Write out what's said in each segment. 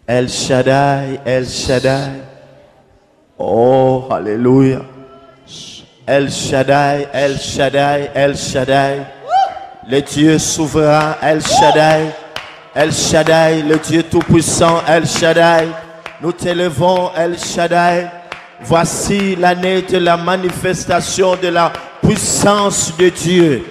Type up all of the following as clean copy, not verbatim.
El Shaddai, El Shaddai. Oh, alléluia. El Shaddai, El Shaddai, El Shaddai. Le Dieu souverain, El Shaddai. El Shaddai, le Dieu tout-puissant, El Shaddai. Nous t'élevons, El Shaddai. Voici l'année de la manifestation de la puissance de Dieu.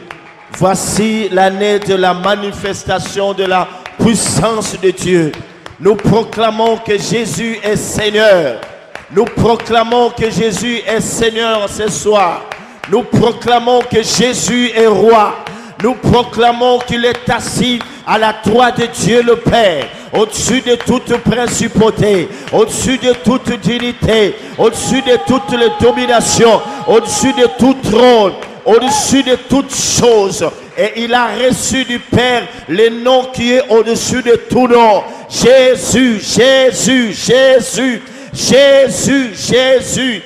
Voici l'année de la manifestation de la puissance de Dieu. Nous proclamons que Jésus est Seigneur. Nous proclamons que Jésus est Seigneur ce soir. Nous proclamons que Jésus est roi. Nous proclamons qu'il est assis à la droite de Dieu le Père, au-dessus de toute principauté, au-dessus de toute dignité, au-dessus de toutes les dominations, au-dessus de tout trône, au-dessus de toutes choses. Et il a reçu du Père le nom qui est au-dessus de tout nom. Jésus, Jésus, Jésus, Jésus, Jésus.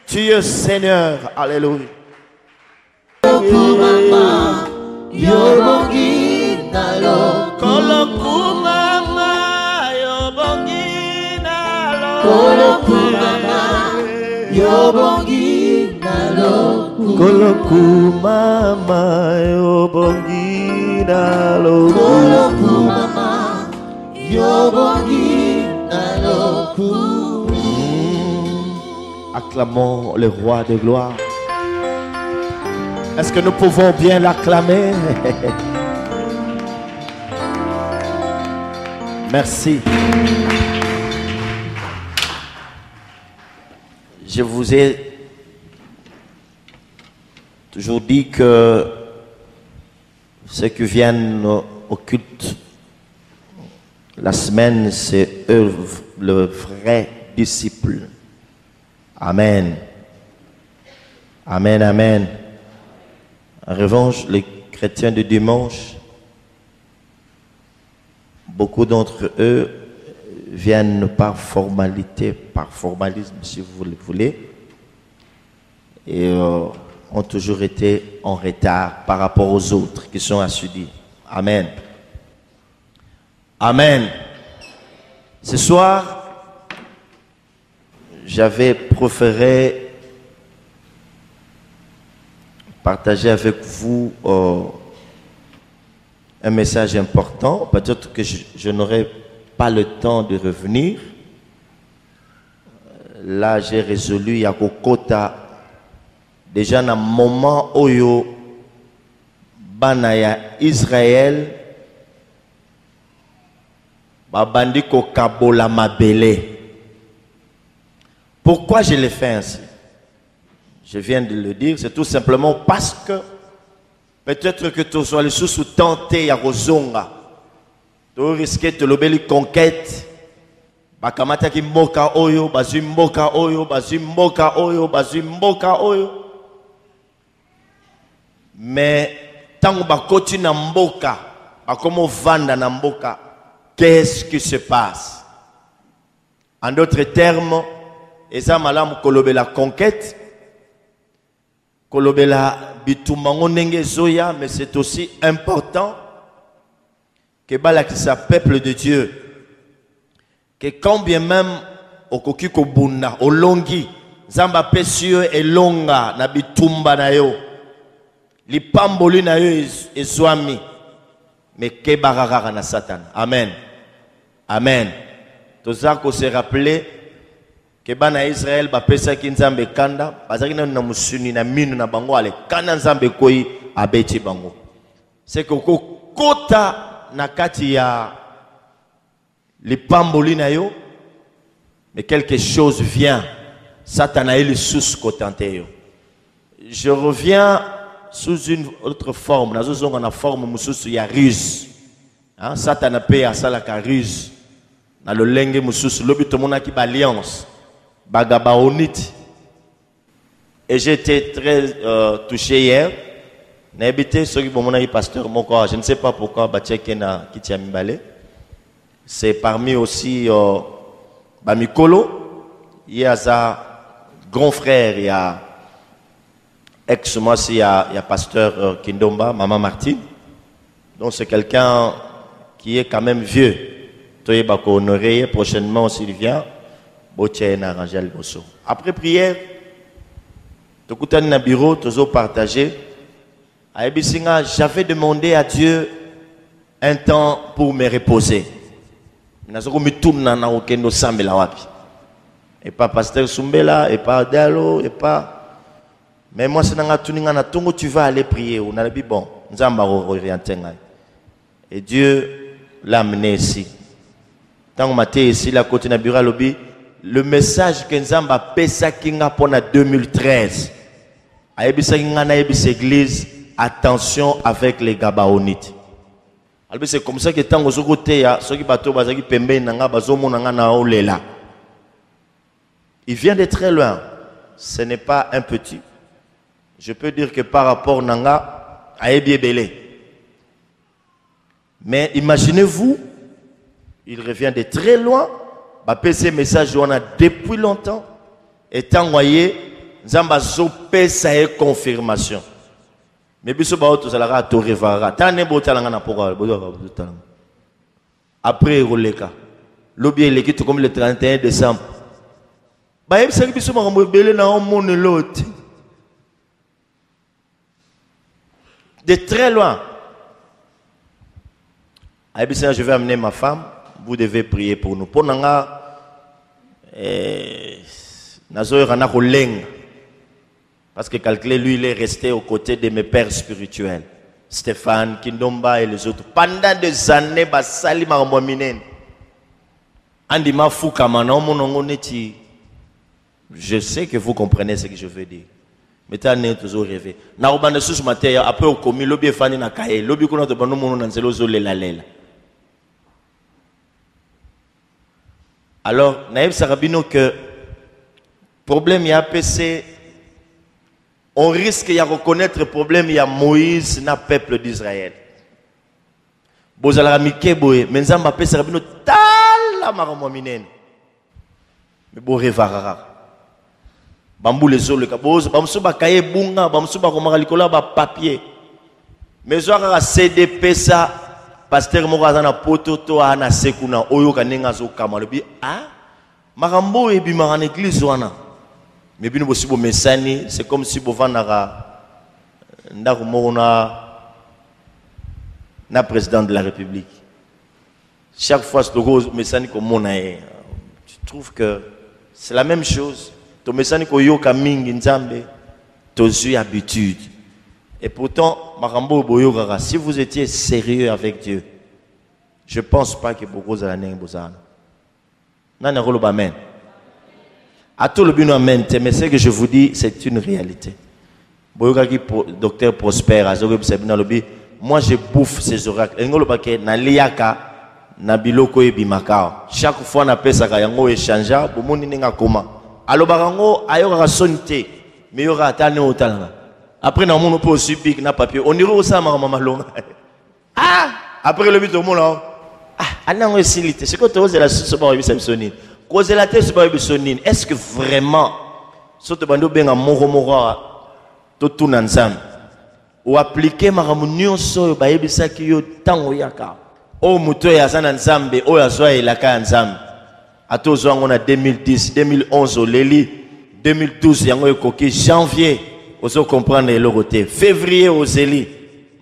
Tu es Seigneur. Alléluia. Acclamons le roi de gloire. Est-ce que nous pouvons bien l'acclamer? Merci. Je vous ai toujours dit que ceux qui viennent au culte la semaine, c'est eux le vrai disciple. Amen. Amen, amen. En revanche, les chrétiens du dimanche, beaucoup d'entre eux viennent par formalité, par formalisme si vous le voulez, et ont toujours été en retard par rapport aux autres qui sont assidus. Amen. Amen. Ce soir, j'avais préféré partager avec vous un message important. Peut-être que je n'aurai pas le temps de revenir. Là, j'ai résolu, il y a Kokota, déjà dans un moment où Banaya Israël, Babandi Kokabola Mabele. Pourquoi je l'ai fait ainsi? Je viens de le dire, c'est tout simplement parce que peut-être que tu sois le sous tenté à Rozonga. Tu risques de l'obéli conquête. Bakamata ki mboka oyo, bazu mboka oyo, bazu mboka oyo, bazu mboka oyo. Mais tant que bakoti na mboka, bakomo vanda na mboka, qu'est-ce qui se passe? En d'autres termes, eza malamu kolobela conquête. Kolobela bitumango nenge zoya, mais c'est aussi important que balakisa peuple de Dieu que quand bien même okoki kobunda olongi zamba pesio elonga na bitumba na yo lipamboli na yo ezwami mais ke barara na Satan. Amen. Amen. Tozako se rappeler que bana Israël ba pesa ki nzambe kanda bazaki na musuni na minu na bango ale kana nzambe koi abeti bango. C'est que kota na kati ya lipamboli na yo mais quelque chose vient. Satan a eu le sous-cotenté yo. Je reviens sous une autre forme. Nous avons une forme mususu ya ruse. Satan a payé à ça la ruse. Dans le lenge mususu lobi to mona ki ba alliance. Bagabaonite. Et j'étais très touché hier. N'habité ce qui mon pasteur mon corps. Je ne sais pas pourquoi Bachekena Kitiamibale. C'est parmi aussi Bamikolo. Il y a ça grand frère, il y a ex-moi il y a pasteur Kindomba, Maman Martine. Donc c'est quelqu'un qui est quand même vieux. toyeba ko honorer prochainement s'il vient. Après prière, na bureau, toujours partagé. J'avais demandé à Dieu un temps pour me reposer. Et pas pasteur Sumbela, et pas Diallo, et pas. Mais moi, c'est dans tu vas aller prier. On a dit bon, et Dieu l'a amené ici. Tant que j'étais ici, la côté na bureau, le message que Nzamba a pesa kinga pendant 2013. Église, attention avec les Gabaonites. C'est comme ça que tant que côté ceux qui bateau bazaki pembe nanga bazomo nanga na olela. Il vient de très loin. Ce n'est pas un petit. Je peux dire que par rapport nanga a Ebiebele. Mais imaginez-vous, il revient de très loin. Ces messages on a depuis longtemps. Et tant voyez, Nzamba zopé ça est confirmation. Mais biso ba auto salara to revara. Tane botalanga na poko. Après roleka. Lobby l'équipe comme le 31 décembre. Ba yeb saki biso makambo belé na on mon lot. De très loin. Aïbissa, je vais amener ma femme. Vous devez prier pour nous. Pour nanga parce que calculé, lui, il est resté aux côtés de mes pères spirituels. Stéphane, Kindomba et les autres. Pendant des années, Basali Marmominen. Andima Foukamana, je sais que vous comprenez ce que je veux dire. Mais tu as toujours rêvé. Après, au commis, l'objet fani na kaye. L'objet qu'on a de bon nom, on a lela. Alors, Naïb Sarabino, que problème il y a PC, on risque de reconnaître le problème il y a Moïse na peuple d'Israël. Bozala mike boye, mais Nzamba pe Sarabino tala maramominen. Mais bo revarara. Bambou les autres, bamsou ba kaye bunga, bamsou ba komara likola ba papier. Mais zoara CDP ça. Pasteur Morazana Pototo ana sekuna oyo kanenga zo kamalobi ah marambo ebi marana église wana mais bino bosibo mesani c'est comme si bovanara ndako mona na président de la République chaque fois ce logo mesani comme mona tu trouves que c'est la même chose to mesani ko yoka mingi nzambe to suis habitude. Et pourtant, Marambo Boyogara, si vous étiez sérieux avec Dieu, je ne pense pas que beaucoup de l'année Bozana. Non, amen. À tout le bien, amen. Mais ce que je vous dis, c'est une réalité. Boyogaki, docteur Prosper, moi je bouffe ces oracles. Chaque fois, on appelle ça Kayango échangeable, pour mon ninga comment. Alors, Barango, ayoga sonité, mais il y aura atteint au talent. Après, on peut aussi piquer na papier. On ira au sama maman longa. Ah! Après le but au monde là. Ah! Anna on est silité. C'est quoi tu oses la sauce par Ibisonine? Cause la tête par Ibisonine. Est-ce que vraiment, saute bando benga moro to tunanzam ou appliquer maramunio so ba Ibisa ki yo tango yaka. O muto ya sana nzambe o ya soa ilaka nzambe. Atozo on a 2010, 2011 au Leli, 2012 yango ekoki janvier. Vous comprenez le côté. Février aux Zéli.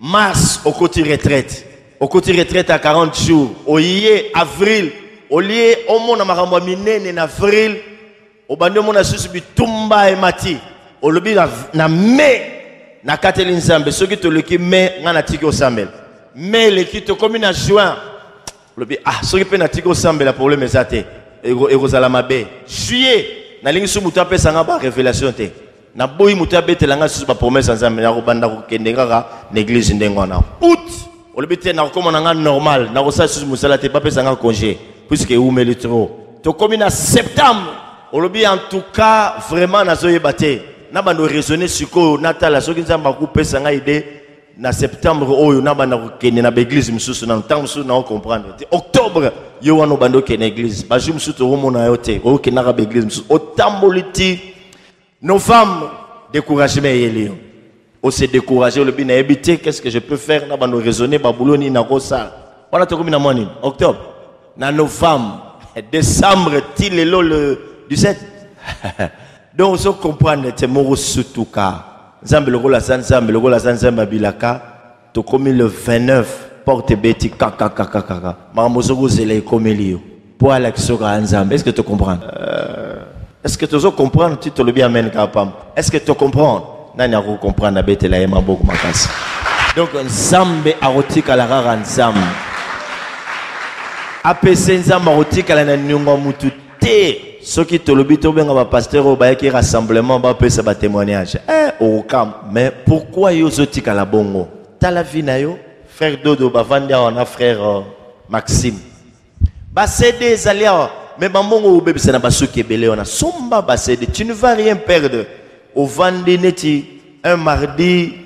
Mars au côté retraite. Au côté retraite à 40 jours. Au yé avril. Au lié au monde à Marambo Minen en avril. Au bandé mon assus Tumba et Mati. Au lobby na mai. Na Katelin Zambe. Ceux qui te le qui mai. N'a tiko Sambel. Mais les qui te commune à juin. Lobby ah ceux qui peuvent na tiko Sambel la problème est athée. Et Rosalama B. Juillet. Na lingi sumuta pe sanga ba révélation te. Na boyi mutabe telanga susu ba promesse nzambe na robanda ko kendengaka l'église ndengwana août o le bete na comme nanga normal na ko sa susu musala te pas pesa nga congé puisque ou meli trop to comme na septembre o le bi en tout cas vraiment na zo yebate na bando raisonner siko natala soki nzamba ku pesa nga idée na septembre oyo na banda ko kende na église mususu na temps mususu na comprendre octobre yo wana bando ke na église ba jour mususu to mona yote o ke na ba église mususu o tamboliti. Nos femmes, découragement et lion. On s'est découragé, le bien habité, qu'est-ce que je peux faire? Nous raisonner, babouloni, na rosa. Voilà, tu as combien de octobre. na novembre, décembre, til le 17. Donc, vous comprenez, c'est mon surtout car. Zambe le gola sanzambe, le gola sanzambe bilaka, to commis le 29, porte beti kaka. Mamozogo zele komelio. Pour l'action anzambe. Est-ce que tu comprends? Est-ce que tu comprends? Tu te le bien amène kapam. Est-ce que tu comprends? Nani ako comprendre bete la yema beaucoup makasi. Donc, nzambe arotika la rara nzambe. APC nzambe arotika la nyunga mutu te. Ceux qui te le bitent bien à pasteur au bail qui rassemblement va faire sa témoignage. Au camp. Mais pourquoi yo zotika la bongo? T'as la vie na yo, frère Dodo bavandia on a frère Maxime. Ba c'est des alliés. Mais maman au bébé c'est na basuki belé on a somba ba c'est tu ne vas rien perdre. Au vendredi un mardi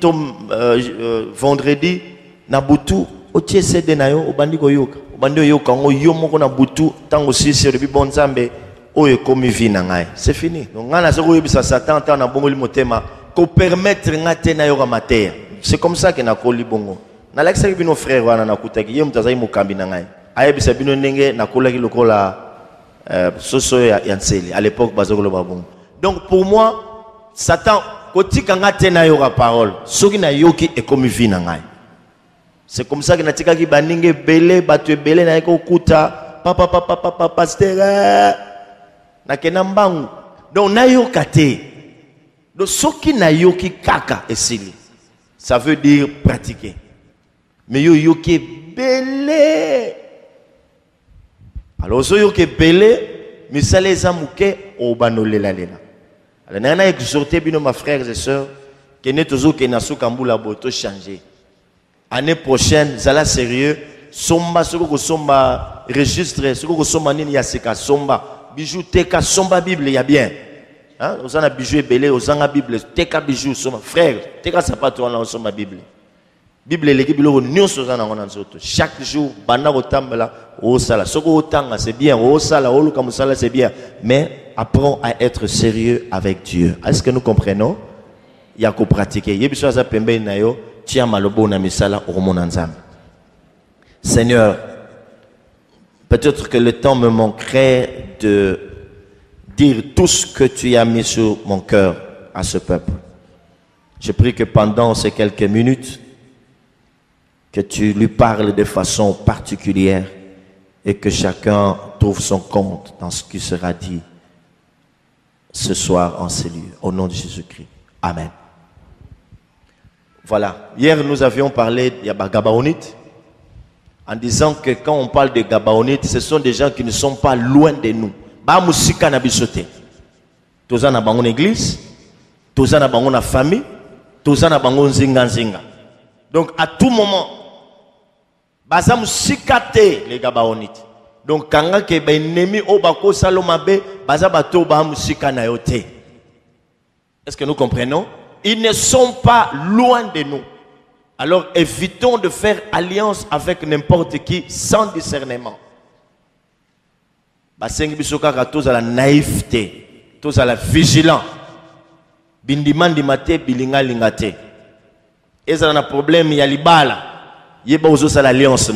vendredi na butu o tie cede na yo o bandi ko yoka. O bandi yoka ngo yo moko na butu tango sisi rebi bon nzambe. C'est fini. Donc, c'est comme ça que nous avons dit bongo. Na like ça que nos frères wana na kutaki yem tazai mukambi na ngai. Aye bisa bino ndenge na kolaki lokola soso ya nseli à l'époque bazokolo babongo. Donc pour moi Satan kotika ngate na yoka parole. Soki na yoki e comme vie na ngai. C'est comme ça que na tikaki baninge belé batu belé na ko kuta papa pasteur na kenambangu. Donc na yoka te. Donc soki na yoki kaka esili. Ça veut dire pratiquer. Mais yo yoke belé. Alors so yoke belé, mais ça les amouke au banolé la lela. Alors nana exhorté bino ma frères et sœurs que ne toujours que na sukambula boto changer. Année prochaine, zala sérieux, somba soko somba registre, soko somba nini ya seka somba, bijou teka somba Bible ya bien. Hein, on a bijou belé, on a Bible, teka bijou somba frère, teka sapato on a somba Bible. Bible l'équipe lo nyonso za na ngona nzoto. Chaque jour banda kotambela o sala. Soko otanga c'est bien, o sala o luka musala c'est bien, mais apprends à être sérieux avec Dieu. Est-ce que nous comprenons? Il y a qu'à pratiquer. Yebiso za pembe na yo, tia malobo na misala o mona nzambe. Seigneur, peut-être que le temps me manquerait de dire tout ce que tu as mis sur mon cœur à ce peuple. Je prie que pendant ces quelques minutes, que tu lui parles de façon particulière et que chacun trouve son compte dans ce qui sera dit ce soir en ces lieux. Au nom de Jésus-Christ. Amen. Voilà. Hier, nous avions parlé de Gabaonites en disant que quand on parle de Gabaonites, ce sont des gens qui ne sont pas loin de nous. Ba musika na bisote. Toza na bango église, toza na bango na famille, toza na bango nzinga nzinga. Donc à tout moment, baza musikate les Gabaonites. Donc kanga ke ba ennemi o bako salomabe, baza bato ba musika na yote. Est-ce que nous comprenons? Ils ne sont pas loin de nous. Alors évitons de faire alliance avec n'importe qui sans discernement. Basengi bisoka ka tous à la naïveté, tous à la vigilance. Bindimandi mate bilinga lingate. Et ça a un problème, il y a l'ibala. Il y a l'alliance.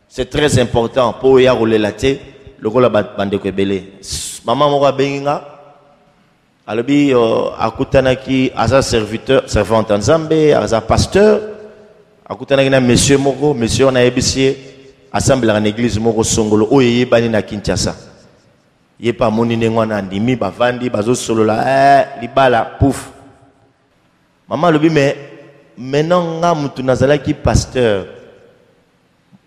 C'est très important pour y rouler la tête. Le rôle de belé. Maman m'a benga. Alobi akutanaki asa serviteur, servante en Zambé, asa pasteur. Akutanaki na monsieur moko, monsieur on a ébissé. Assemblée en église moko songolo. Oye bani na Kinshasa. Yé pas moni nengwana ndimi bavandi bazo solo la libala pouf. Maman lobi mais maintenant nga mutu nazalaki pasteur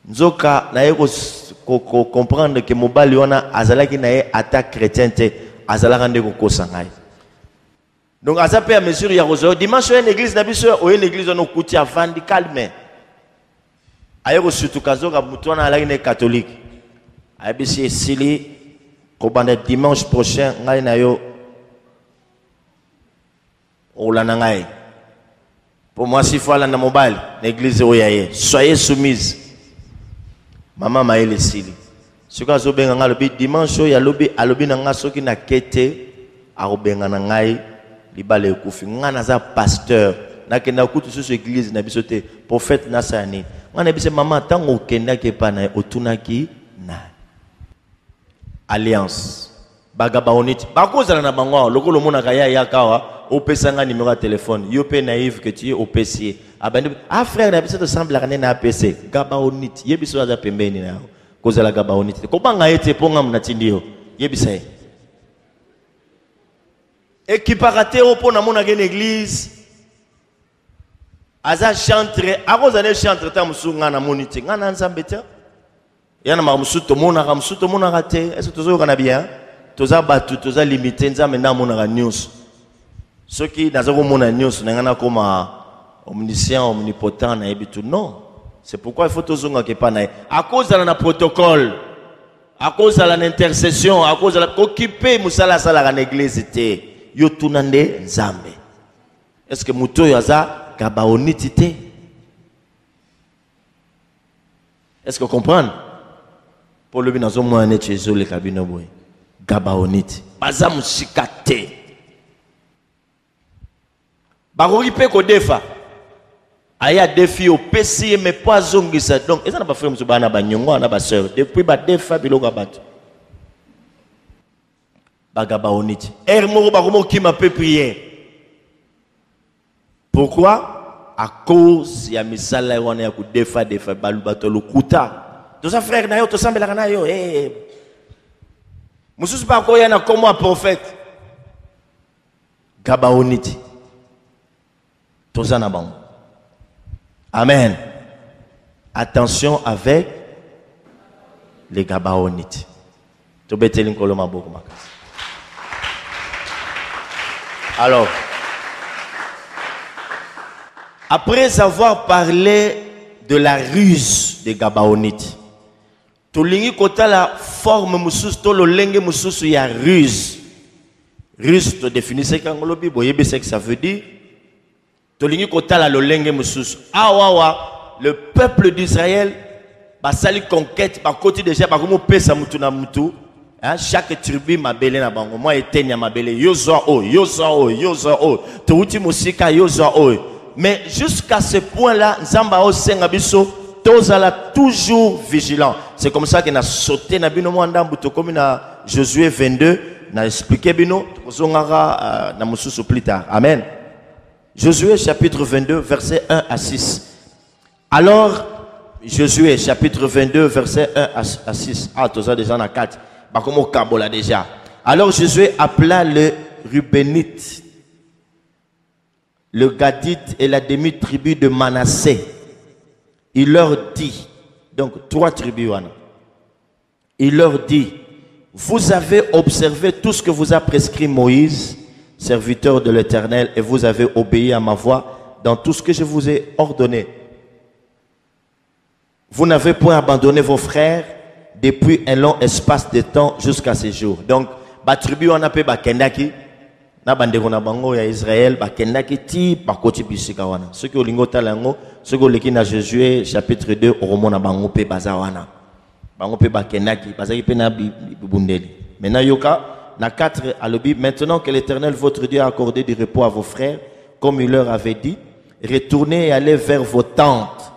nzoka na ye ko comprendre que mobali wana azalaki na ye ata chrétien te azalaka nde ko kosangai. Donc asa pe mesure ya rozo dimanche une église na biso o une église no kuti avandi calme. Ayeko surtout kazoka mutu wana alaki ne catholique. Ayebisi esili ko banda dimanche prochain ngai na yo olana ngai. Pour moi, s'il faut aller dans mobile, l'église oyaye, soyez soumise. Maman m'a élé sili. Ce que je benga le dimanche, il y a lobi nanga soki na kete, a benga nangai, libale kufi. Ngana za pasteur, na kenda kutu sur église na bisote, prophète na sani. Ngana bise maman tango kenda ke pa na otunaki alliance. Bagabaonite. Bako zala na bango loko lo mona kaya ya kawa o pesanga numéro de téléphone. Yo pe naïf que tu es au PC. Ah frère na biso to semble la na PC. Gabaonite. Yebiso za pembeni na. Ko zala gabaonite. Ko banga ete ponga mna tindio. Yebisa. Équiparate au pona mona gen église. Aza chantre, akozane chantre ta musunga na monite. Ngana nzambe te. Yana ma musuto mona rate. Est-ce que tozo kana bien? Toza batu toza limité nzambe na mona ga news. Ceux qui nazo ko mona news ngana koma omniscient, omnipotent na ebitu non. C'est pourquoi il faut tozonga ke pa na. À cause de la protocole, à cause de l'intercession, à cause de la occuper musala sala na église te. Yo tunande nzambe. Est-ce que muto yaza gabaonite? Est-ce que vous comprenez? Pour le binazo moi ne chezo le kabino boy. Gabaonite. Baza musikate. Baroki pe ko defa. Aya défi au PC mais pas zongisa. Donc ça n'a pas frère musubana ba nyongo na ba sœur. Depuis ba defa biloko bat. Bagabaonite. Ermo ba komo ki ma pe prière. Pourquoi? À cause ya misala wana ya kudefa defa balubato lokuta. Tous ça frère na yo to sambela na yo mususu pa ko yana comme un prophète. Gabaonite. Tozana bango. Amen. Attention avec les gabaonites. Tobeteli nkoloma boko makasi. Alors, après avoir parlé de la ruse des Gabaonites, tolingi kota la forme mususu to lo lenge mususu ya ruse. Ruse to définissez quand le Bible yebe ce que ça veut dire. Tolingi kota la lo lenge mususu. Awawa le peuple d'Israël ba sali conquête ba côté déjà ba komo pesa mutu na mutu. Chaque tribu m'a belé na bango. Moi etenya m'a belé yozo o. Touti musika yozo o. Mais jusqu'à ce point-là, Nzamba o senga biso tozala toujours vigilant. C'est comme ça qu'il a sauté na bino mwanda mbuto comme na Josué 22, na expliqué bino kozongara na mususu plus tard. Amen. Josué chapitre 22 verset 1 à 6. Alors Josué chapitre 22 verset 1 à 6. Ah, toza déjà na 4. Bakomo kabola déjà. Alors Josué appela le Rubénite, le Gadite et la demi-tribu de Manassé. Il leur dit, donc 3 tribus, il leur dit, vous avez observé tout ce que vous a prescrit Moïse, serviteur de l'Éternel, et vous avez obéi à ma voix dans tout ce que je vous ai ordonné. Vous n'avez point abandonné vos frères depuis un long espace de temps jusqu'à ce jour. Donc, la tribu on appelle Bakendaki, na bandeko na bango ya Israël bakendaki ti bakoti bisika wana. Ce que olingo talango, ce que leki na Josué chapitre 2 oromona bango pe baza wana. Bango pe bakendaki, bazaki pe na bibundeli. Maintenant yoka na 4 à l'obi, maintenant que l'Éternel votre Dieu a accordé du repos à vos frères, comme il leur avait dit, retournez et allez vers vos tentes.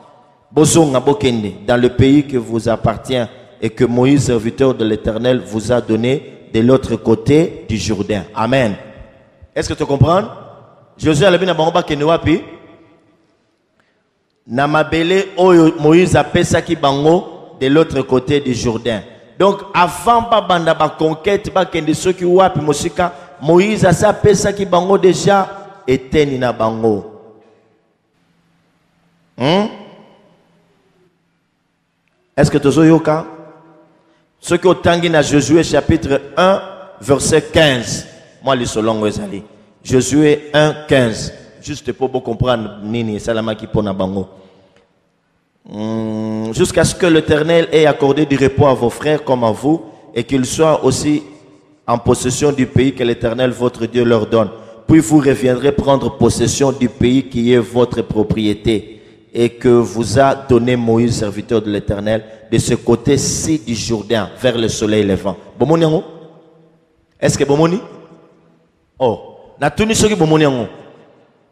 Bozonga bokende dans le pays que vous appartient et que Moïse, serviteur de l'Éternel, vous a donné de l'autre côté du Jourdain. Amen. Est-ce que tu comprends? Josué a dit bango kende wapi? Na mabele oyo Moïse a pesaki bango de l'autre côté du Jourdain. Donc avant ba banda ba conquête ba kende soki wapi mosika Moïse a sa pesaki bango déjà eteni na bango. Est-ce que tu as yoka? Ce qui otangi na Josué chapitre 1 verset 15. Moi les solongo ezali. Josué 1 15. Juste pour vous comprendre nini salama ki pona bango. Jusqu'à ce que l'Éternel ait accordé du repos à vos frères comme à vous et qu'ils soient aussi en possession du pays que l'Éternel votre Dieu leur donne. Puis vous reviendrez prendre possession du pays qui est votre propriété et que vous a donné Moïse, serviteur de l'Éternel, de ce côté-ci du Jourdain, vers le soleil levant. Bomoni yango? Est-ce que bomoni? Oh, na tuni soki bomoni yango.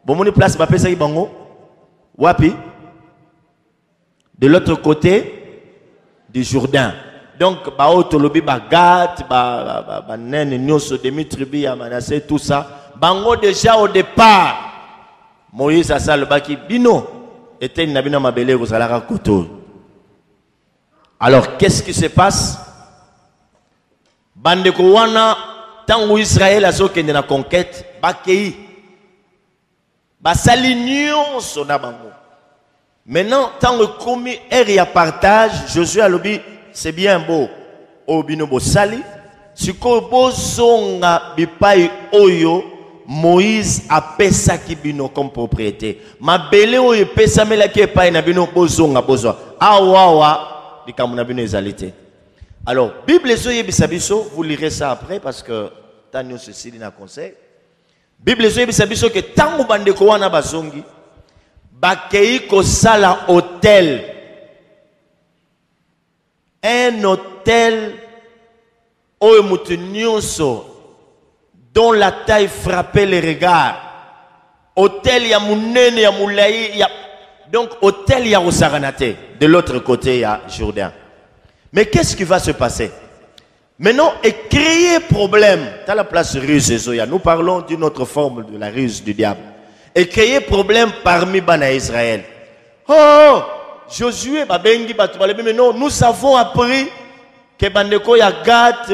Bomoni place ba pesa ki bango? Wapi? De l'autre côté du Jourdain. Donc, Baotolobi, Bagat, Banen, Nyoso, Demi-Tribi, Manassé, tout ça. Bango déjà au départ. Moïse a ça le baki. Bino, était une nabina mabele au salara koto. Alors, qu'est-ce qui se passe? Bandeko wana, tant où Israël a zoké de la conquête, Bakei. Basali Nyoso na bango. Maintenant, tant que commis et à partage, Josué a lobby, c'est bien beau. Obino bo sali. Si ko bozonga bipai oyo, Moïse a pesa ki bino comme propriété. Ma belle oyo pesa mela ki epai na bino bozonga bozwa. Awawa, bikamuna bino ezalité. Alors, Bible zo yebisa biso, vous lirez ça après parce que tanyo ceci na conseil. Bible zo yebisa biso que tango bandeko wana bazongi bakei ko sala hôtel. Un hôtel oyo mutu nyonso dont la taille frappait les regards. Hôtel ya munene ya moulayi ya donc hôtel ya Rosaranate. De l'autre côté il y a Jourdain. Mais qu'est-ce qui va se passer? Maintenant, et créer problème. Dans la place ruse Zoya, nous parlons d'une autre forme de la ruse du diable. Et créer problème parmi Bana Israël. Oh, Josué, mais non, nous avons appris que Bandeko ya Gat,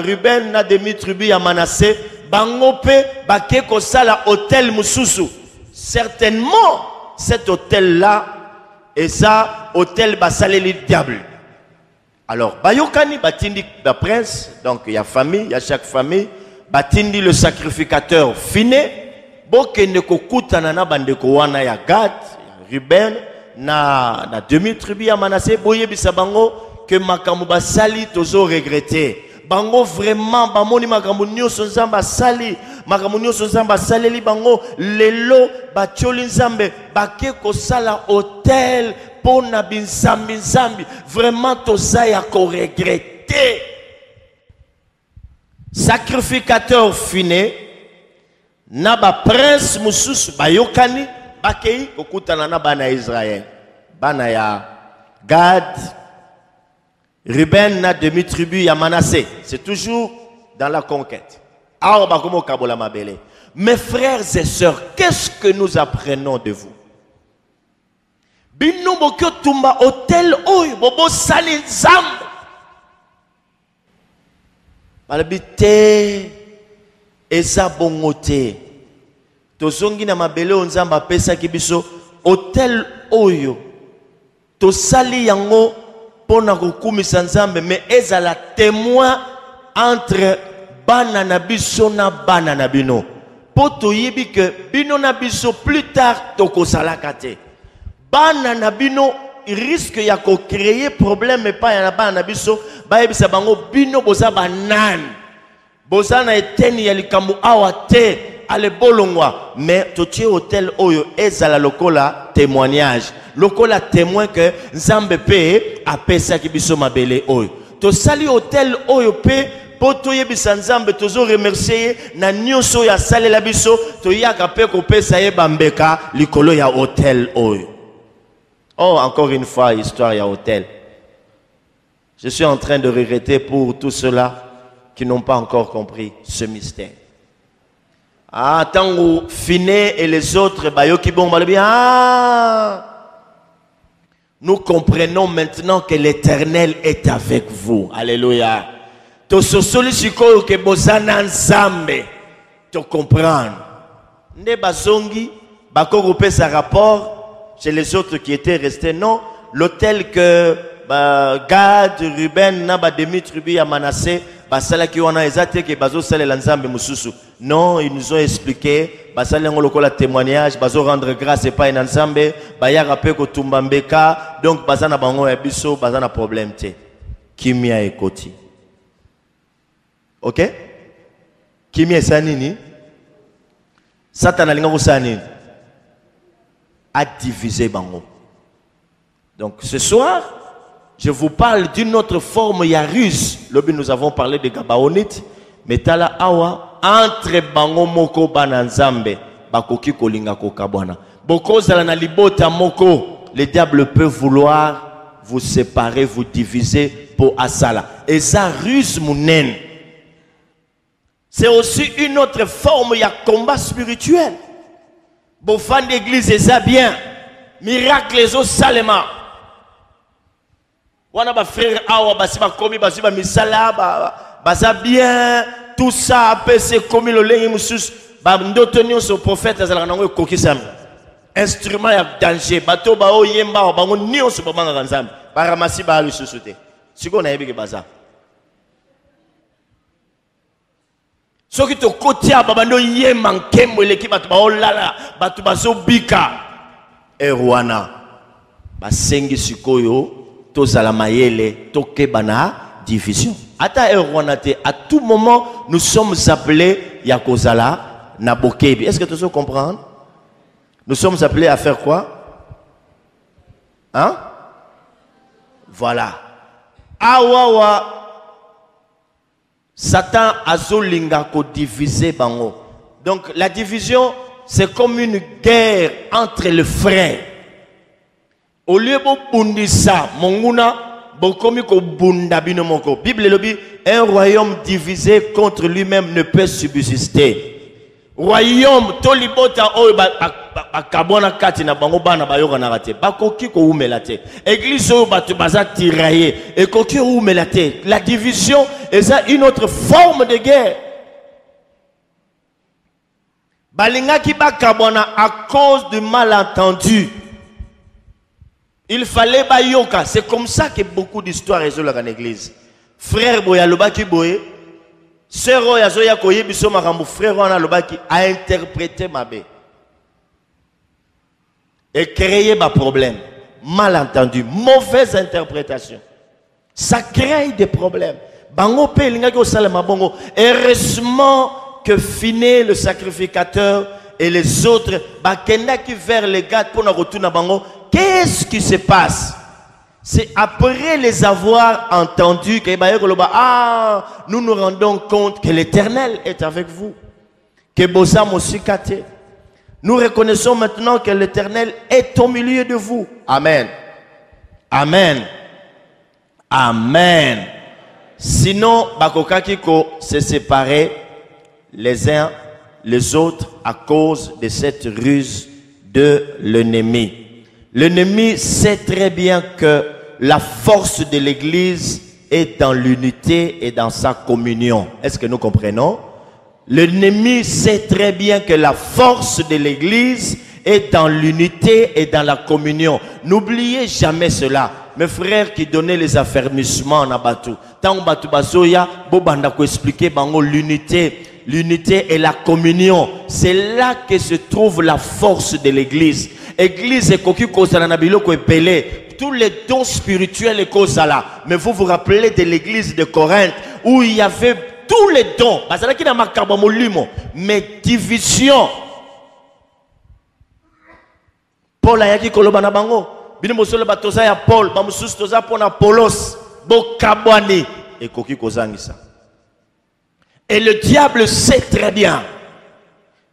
Ruben, na Demi-Tribu ya Manassé, Bangope, Bakeko Sala, hôtel Moussousou. Certainement, cet hôtel-là, et ça, hôtel Basaleli Diable. Alors, Bayokani, Batindi, le prince, donc il y a famille, il y a chaque famille, Batindi le sacrificateur finé, Bokende Kokuta Nana Bandeko Wana ya Gat, Ruben, na Demi-Tribu ya Manassé, Boye Bisabango, que Makamou Basali tozo regretté. Bango vraiment, Bamoni Makamou Nyoso Nzamba Sali, Makamou Nyoso Nzamba Saleli Bango, Lelo, Bacholi Nzambe, Bakeko Sala hôtel, Pona Binzambi Nzambi, vraiment toza ya ko regretté. Sacrificateur finé, Naba prince Moussus, Bayokani, Bakei, Okutana na Bana Israël, Bana ya Gad, Ruben na Demi-Tribu ya Manassé. C'est toujours dans la conquête. Mes frères et sœurs, qu'est-ce que nous apprenons de vous? Bino bokyo tumba hôtel oy bobo sali nzambe. Malabite eza bongote. Tozongi na mabele onzamba pesa kibiso hôtel oyo. To sali yango pona kokumisa nzambe mais ezala témoin entre bana na biso na bana na bino. Poto yebi que bino na biso plus tard toko salaka te. Bana na bino risque ya ko créer problème mais pas ya bana na biso ba yebisa bango bino boza banan. Boza na eteni ya likambo awa te ale bolongwa mais totie hôtel oyo ezala lokola témoignage. Lokola témoin que Nzambe pe apesa ki biso mabele oyo. To sali hôtel oyo pe poto yebisa Nzambe tozo remercier na nyonso ya sale la biso to yaka pe ko pesa ye bambeka likolo ya hôtel oyo. Oh, encore une fois, histoire ya hôtel. Je suis en train de regretter pour tous ceux-là qui n'ont pas encore compris ce mystère. Ah, Tango, Finé et les autres, Bayoki bon, ah, nous comprenons maintenant que l'Éternel est avec vous. Alléluia. To sosolisiko ke bozana nzambe. To comprendre. Ne bazongi, bako pesa rapport chez les autres qui étaient restés. Non, l'hôtel que Gad, Ruben, Naba Demi-Tribu ya Manassé, basala ki wana ezate ke bazo sale lanzambe mususu. Non, ils nous ont expliqué, basala ngoloko la témoignage, bazo rendre grâce et pas ensemble, baya rappel ko tumbambeka, donc bazana bango ya biso, bazana problème te. Kimia ekoti. OK? Kimia sanini? Satan alinga ko sanini? A divisé bango. Donc ce soir, je vous parle d'une autre forme yarus. Lobi nous avons parlé de Gabaonite, mais tala awa entre bango moko bananzambe bakoki kolinga kokabwana. Boko zala na libota moko, le diable peut vouloir vous séparer, vous diviser pour Asala. Et ça ruse mounen. C'est aussi une autre forme, il y a combat spirituel. Bon fan d'église, c'est ça bien. Miracle les autres salema. Wana ba frère awa basiba komi basiba misala basa bien tout ça après c'est comme le lengi musus ba ndotonyo so prophète azala nango kokisam. Instrument ya danger bato ba oyemba bango nio so banga kanzambe para masiba alu susute. Siko na yebike baza. Soki to kotia babando yemba nkembo eleki bato ba olala bato bazo bika erwana basengi sikoyo tozala mayele tokebana division ata erwana te à tout moment nous sommes appelés yakozala na bokebi. Est-ce que tu peux comprendre? Nous sommes appelés à faire quoi? Hein? Voilà. Awawa Satan azolinga ko diviser bango. Donc la division c'est comme une guerre entre les frères. Au lieu de bundisa, monguna, bokomi ko bunda bino moko. Bible lobi, un royaume divisé contre lui-même ne peut subsister. Royaume tolibota oyo akabona kati na bango bana bayoka na rate. Bakoki ko umela te. Église oyo batu baza tiraillé. Et koki umela te. La division est ça une autre forme de guerre. Balingaki bakabona à cause du malentendu. Il fallait bayoka. C'est comme ça que beaucoup d'histoires résolvent dans l'église. Frère boya lobaki boye, sœur oya zoya koye biso makambo frère wana lobaki a interprété mabe. Et créer ba problème, malentendu, mauvaise interprétation. Ça crée des problèmes. Bango pe lingaki osalema bongo. Heureusement que Finé le sacrificateur et les autres bakendaki vers les gars pour nous retourner bango. Qu'est-ce qui se passe? C'est après les avoir entendus que nous nous rendons compte que l'Éternel est avec vous. Que Bosam aussi kate. Nous reconnaissons maintenant que l'Éternel est au milieu de vous. Amen. Amen. Amen. Sinon, bakokaki ko se séparer les uns les autres à cause de cette ruse de l'ennemi. L'ennemi sait très bien que la force de l'Église est dans l'unité et dans sa communion. Est-ce que nous comprenons? L'ennemi sait très bien que la force de l'Église est dans l'unité et dans la communion. N'oubliez jamais cela. Mes frères qui donnaient les affermissements en abatou. Tant batu bazoya, bobanda ko expliquer bango l'unité. L'unité et la communion. C'est là que se trouve la force de l'Église. Église et koki kozala na biloko epelé. Tous les dons spirituels et kozala. Mais vous vous rappelez de l'église de Corinthe où il y avait tous les dons. Mais division. Paul a dit koloba na bango. Bino mosolo batoza ya Paul, ba mususu toza pona Paulos, bo kabwani et koki kozangisa. Et le diable sait très bien.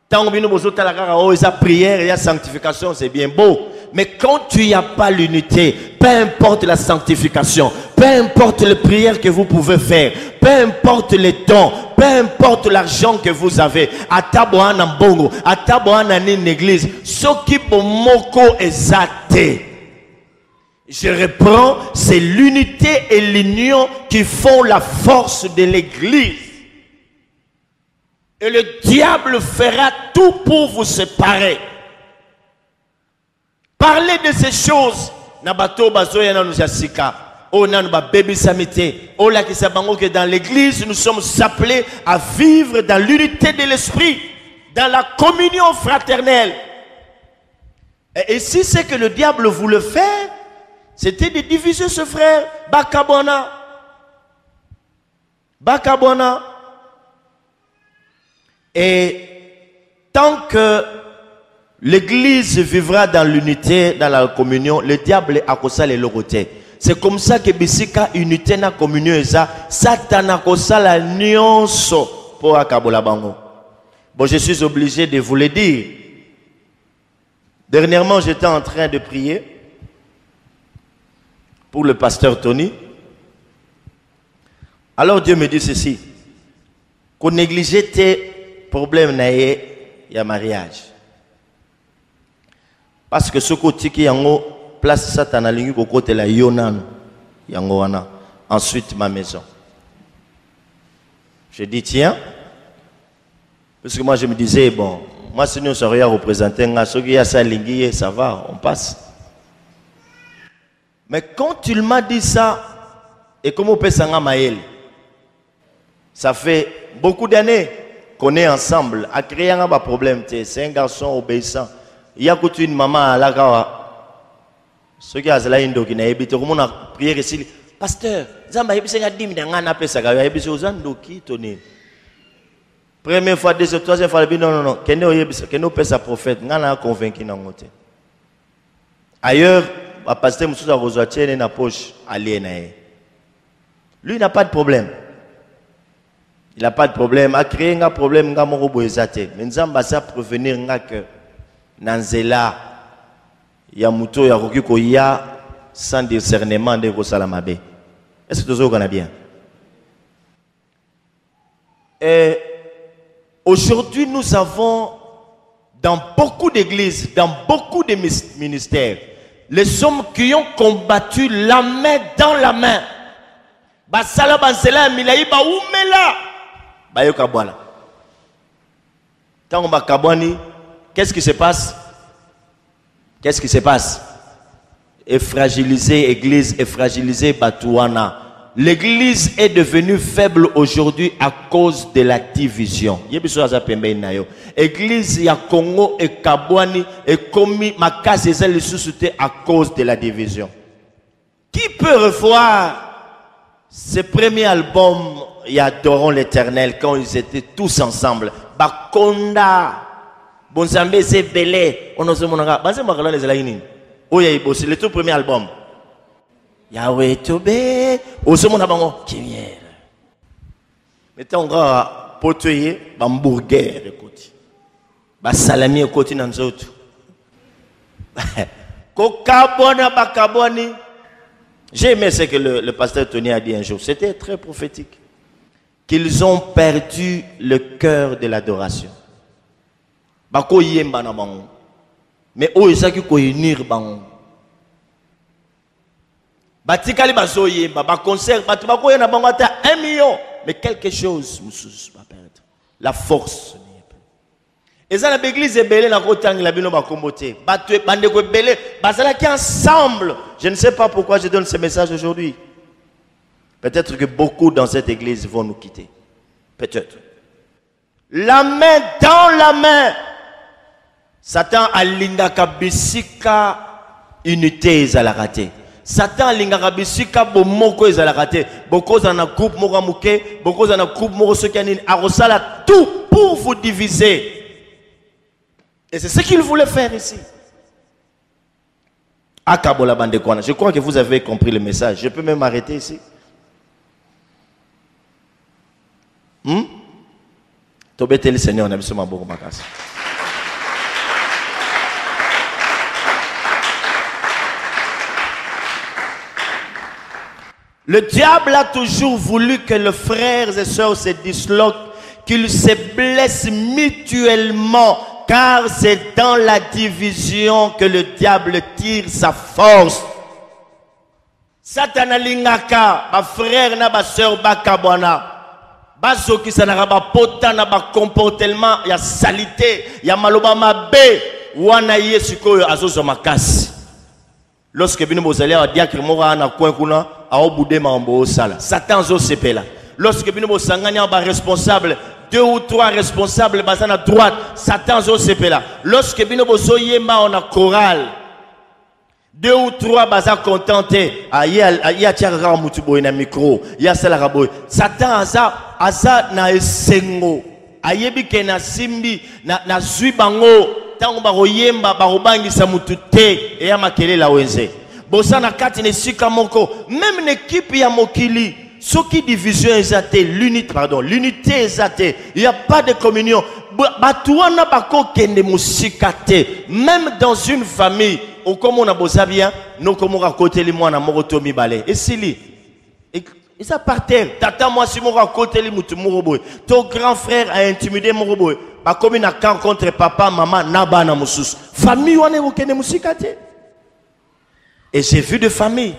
Tant que nous avons prière et la sanctification, c'est bien beau. Mais quand tu n'y as pas l'unité, peu importe la sanctification, peu importe les prières que vous pouvez faire, peu importe les dons, peu importe l'argent que vous avez, à taboana mbongo, à taboana une église, ce qui pour moko exate. Je reprends, c'est l'unité et l'union qui font la force de l'église. Et le diable fera tout pour vous séparer. Parlez de ces choses. Nabato bazoya na nous asika. Oh nanu ba baby samité. Oh la ki sabango que dans l'église nous sommes appelés à vivre dans l'unité de l'esprit, dans la communion fraternelle. Et si c'est que le diable voulait faire, c'était de diviser ce frère. Bakabona. Bakabona. Et tant que l'église vivra dans l'unité, dans la communion, le diable a kosa le loroté. C'est comme ça que bisika unité na communion eza, Satan a kosa la nyonso pour akabola bango. Bon, je suis obligé de vous le dire. Dernièrement, j'étais en train de prier pour le pasteur Tony. Alors Dieu me dit ceci, qu'on négligeait tes problèmes il y a mariage. Parce que ce côté qui est en place Satan a ligne au côté la Yonan, Yangoana. Ensuite ma maison. Je dis tiens, parce que moi je me disais bon, moi si nous serions représentés, ce qui a ça ligne, ça va, on passe. Mais quand tu m'as dit ça, et comment on peut s'en maël, ça fait beaucoup d'années qu'on est ensemble, à créer un problème. C'est un garçon obéissant. Il y a une maman à la gawa. Ce qui a cela indo qui n'a pas comment on a prié ici. Pasteur, Zamba yebise nga dim na ngana pesa ga yebise ozando ki toni. Première fois, deuxième, troisième fois, non. Keno yebise, keno pesa prophète, ngana convaincu na ngote. Ailleurs, le pasteur Moussa Rozoatienne na poche allié. Lui n'a pas de problème. Il n'a pas de problème. A créé un problème, nga moko boezate. Mais Nzamba sa prévenir nga que Nanzela ya muto ya koki ko ya sans discernement de Rosalamabe. Est-ce que tout ça connaît bien? Et aujourd'hui, nous avons dans beaucoup d'églises, dans beaucoup de ministères, les hommes qui ont combattu la main dans la main. Basala bansela milaï ba umela. Ba yokabwana. Tant on va kabwani, qu'est-ce qui se passe? Qu'est-ce qui se passe? Et fragiliser l'église, et fragiliser Batouana. L'église est devenue faible aujourd'hui à cause de la division. L'église ya Congo et Kabwani et commis makasi les sous-soutés à cause de la division. Qui peut revoir ce premier album y Adorons l'Éternel quand ils étaient tous ensemble? Bakonda, Bonzambe Zebele, on a ce monanga. Basé Makala les Alaïnin. Oh, c'est le tout premier album. Yahweh Tobé, au second abango, Kimier. Mettez en gros, potoyer, hamburger, écoute. Salami, écoute, dans les autres. Kokabona, bakaboni. J'ai aimé ce que le pasteur Tony a dit un jour. C'était très prophétique. Qu'ils ont perdu le cœur de l'adoration. Bako yemba na bango. Mais oh, ils savent qu'ils unir bango. Batikali bazoye, ba concert, batubako yana bango ata 1 million. Mais quelque chose, moussous, va perdre. La force. Et ça, l'église est belle, la côte la bino ba kombote. Batue, bande ko belle, basala qui ensemble. Je ne sais pas pourquoi je donne ce message aujourd'hui. Peut-être que beaucoup dans cette église vont nous quitter. Peut-être. La main dans la main. Satan a lingaka bisika unité ezalakate. Satan a lingaka bisika bomoko ezalakate. Boko za na groupe moko muke, boko za na groupe moko sokianini arosala tout pour vous diviser. Et c'est ce qu'il voulait faire ici. Akabola bande kwana. Je crois que vous avez compris le message. Je peux même m'arrêter ici. Tobete le Seigneur, on a besoin de beaucoup de casse. Le diable a toujours voulu que les frères et sœurs se disloquent, qu'ils se blessent mutuellement, car c'est dans la division que le diable tire sa force. Satan alingaka, ba frère na ba sœur ba kabwana. Baso qui s'en ba pota na ba comportement ya salité, ya maloba mabe, wana yesu koyo azozo makasi. Lorsque bino bozali a diacre mora na coin kuna a obude mambo sala. Satan zo sepela. Lorsque bino bosanganya ba responsable, 2 ou 3 responsables basana à droite, Satan zo sepela. Lorsque bino bozo yemba on a chorale, 2 ou 3 baza contenté. Ya tiara mutubo na micro, ya sala raboy. Satan aza na esengo. Ayebi ke na simbi na zui bango. Tango baroyemba barobangisa mutute e ya makele la wenze. Bosana kati ne sika moko, même une équipe ya mokili, soki division ezate, l'unité ezate, il n'y a pas de communion. Batuana bako kende musikate, même dans une famille, au comme on a bossé bien, nous comme on a côté les mois na morotomi balé. Et si et ça par terre. Tata moi si mon à côté les moutou moroboy. Ton grand frère a intimidé moroboy. Bah comme il a contre papa, maman, naba na moussous. Famille on est au kene mousikate. Et j'ai vu de famille.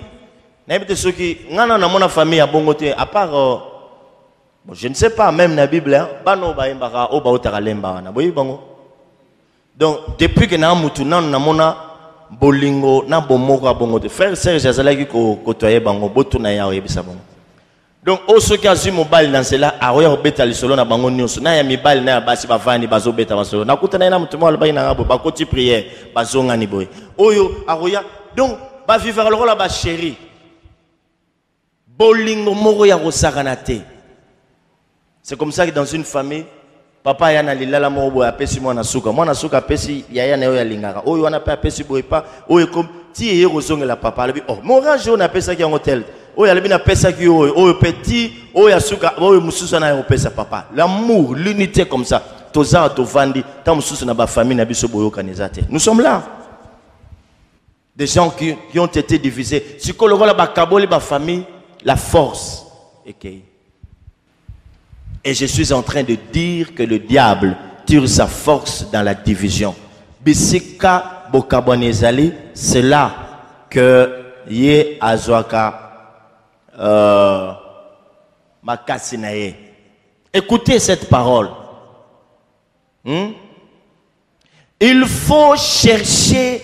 N'importe ceux qui, n'ana na mon famille à bongoté. À part, bon, je ne sais pas même na Bible. Hein, bano ba imbara o ba otaralemba na boyi bango. Donc depuis que na moutou na mona bolingo na bomoko bongoté. Frère Serge Jazalaki ko kotoye bango botu na ya oyebisa bango. Donc, au ceux qui ont eu mobile dans cela, à royaume beta les solo na bango nyonso na ya mibali na ya basi bavani bazo beta basolo. Na kuta na mutumo alba ina ngabo ba koti prière bazonga ni boy. Oyo aroya donc ba vivre le rôle ba chéri. Bolingo moro ya rosakanate. C'est comme ça que dans une famille papa yana lilala moro boy apesi mwana suka apesi yaya na yo ya lingaka. Oyo wana pa apesi boy pa oyo comme ti ye rozongela papa lebi oh mon range on appelle ça qui en hôtel. Oyo alebi na pesa ki oyo petit oyo asuka oyo mususu na yo pesa papa. L'amour, l'unité comme ça. Toza to vandi ta mususu na ba famille na biso boyo kanizate. Nous sommes là. Des gens qui ont été divisés. Psychologue la ba kaboli ba famille la force. Okay. Et je suis en train de dire que le diable tire sa force dans la division. Bisika bokabonezali, c'est là que ye azwaka Makasinaye. Écoutez cette parole. Il faut chercher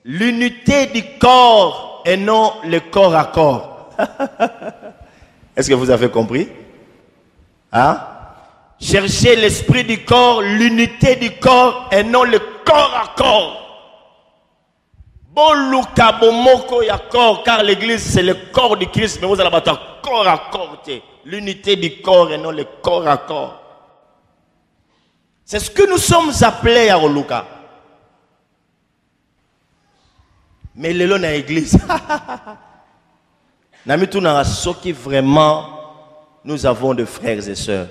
l'unité du corps et non le corps à corps. Est-ce que vous avez compris? Hein? Chercher l'esprit du corps, l'unité du corps et non le corps à corps. Boluka bomoko ya corps, car l'église c'est le corps du Christ, mais vous allez battre corps à corps, l'unité du corps et non le corps à corps. C'est ce que nous sommes appelés à Oluka. Mais le long à l'église, ce qui vraiment nous avons de frères et sœurs.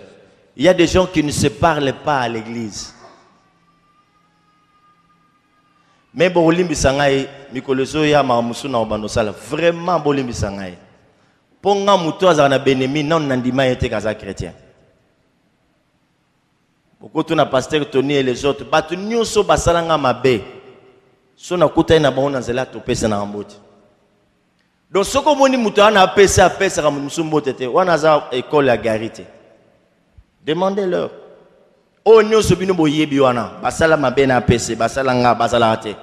Il y a des gens qui ne se parlent pas à l'église. Mais bolimbi sangai mikolezo ya mamusu na obando sala vraiment bolimbi sangai ponga muto azana benemi non nandima ete kaza chrétien beaucoup to na pasteur Tony et les autres batu nyonso basalanga mabe so na kuta na baona nzela to pesa na mboti donc soko moni muto ana pesa ka musu mbote te wana za école ya garité demandez-leur o nyonso bino boyebi wana basala mabe na pesa basala nga basala te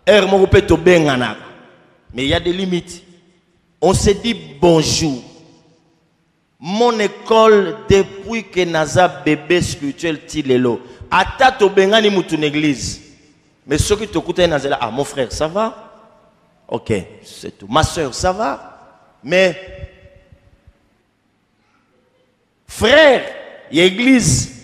er mo peut to bengana mais il y a des limites. On se dit bonjour. Mon école depuis que naza bébé spirituel tilelo ata to bengani mutu église mais ceux qui te écoutent nazela ah mon frère ça va OK c'est tout ma soeur ça va mais frère il y a église.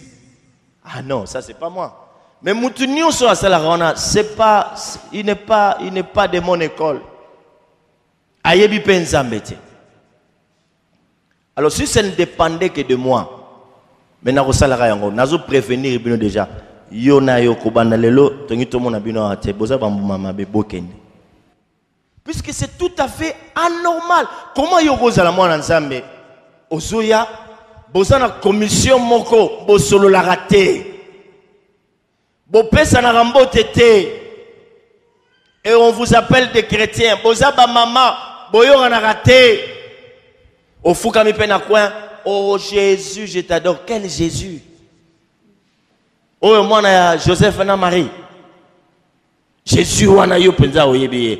Ah non, ça c'est pas moi. Mais Moutounio sur la c'est pas, il n'est pas de mon école. Ayebi penzambete. Alors si ça ne dépendait que de moi, mais na rosalara yango, nazo prévenir bino déjà. Yo na yo kobanda lelo, tongi to mona bino ate boza bambuma mabe bokende. Puisque c'est tout à fait anormal. Comment yo kozala mwana nzambe ozoya boza na commission moko bosolo la raté. Bopesa na rambote te. Et on vous appelle des chrétiens. Boza ba mama boyo na raté. Au fouka mi pena coin. Oh Jésus, je t'adore. Quel Jésus? Oh moi na Joseph na Marie. Jésus wana yo penza oyebi.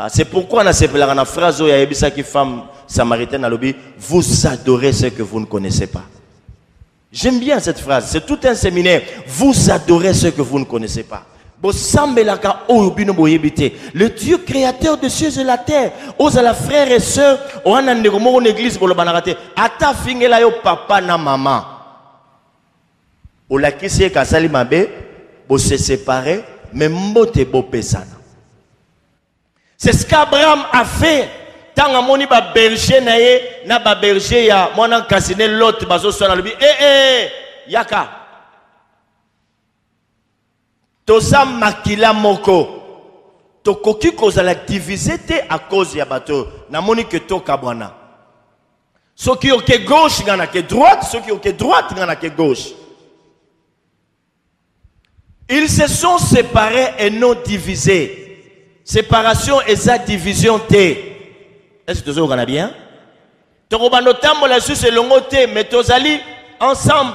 C'est pourquoi on a cette phrase où il y a une qui femme samaritaine à l'objet. Vous adorez ce que vous ne connaissez pas. J'aime bien cette phrase. C'est tout un séminaire. Vous adorez ce que vous ne connaissez pas. Le Dieu créateur des cieux et la terre. Aux la frères et sœurs. On a une église pour le banarate. Ata fingela yo papa na maman. O la kisi e kasali mabe. Bo se séparer. Mais mbote bo pesana. C'est ce qu'Abraham a fait. Tant que moni ba berger nae na ba berger ya mwana kasine l'autre bazo sona lobi yaka tosa makila moko tokoki kozala divisé te à cause ya bato namoni ke toka bwana ceux qui ont que gauche ngana que droite ceux qui ont que droite ngana que gauche ils se sont séparés et non divisés séparation et sa division te est-ce que vous avez bien tokobano tambola sur ce longo te mais tozali ensemble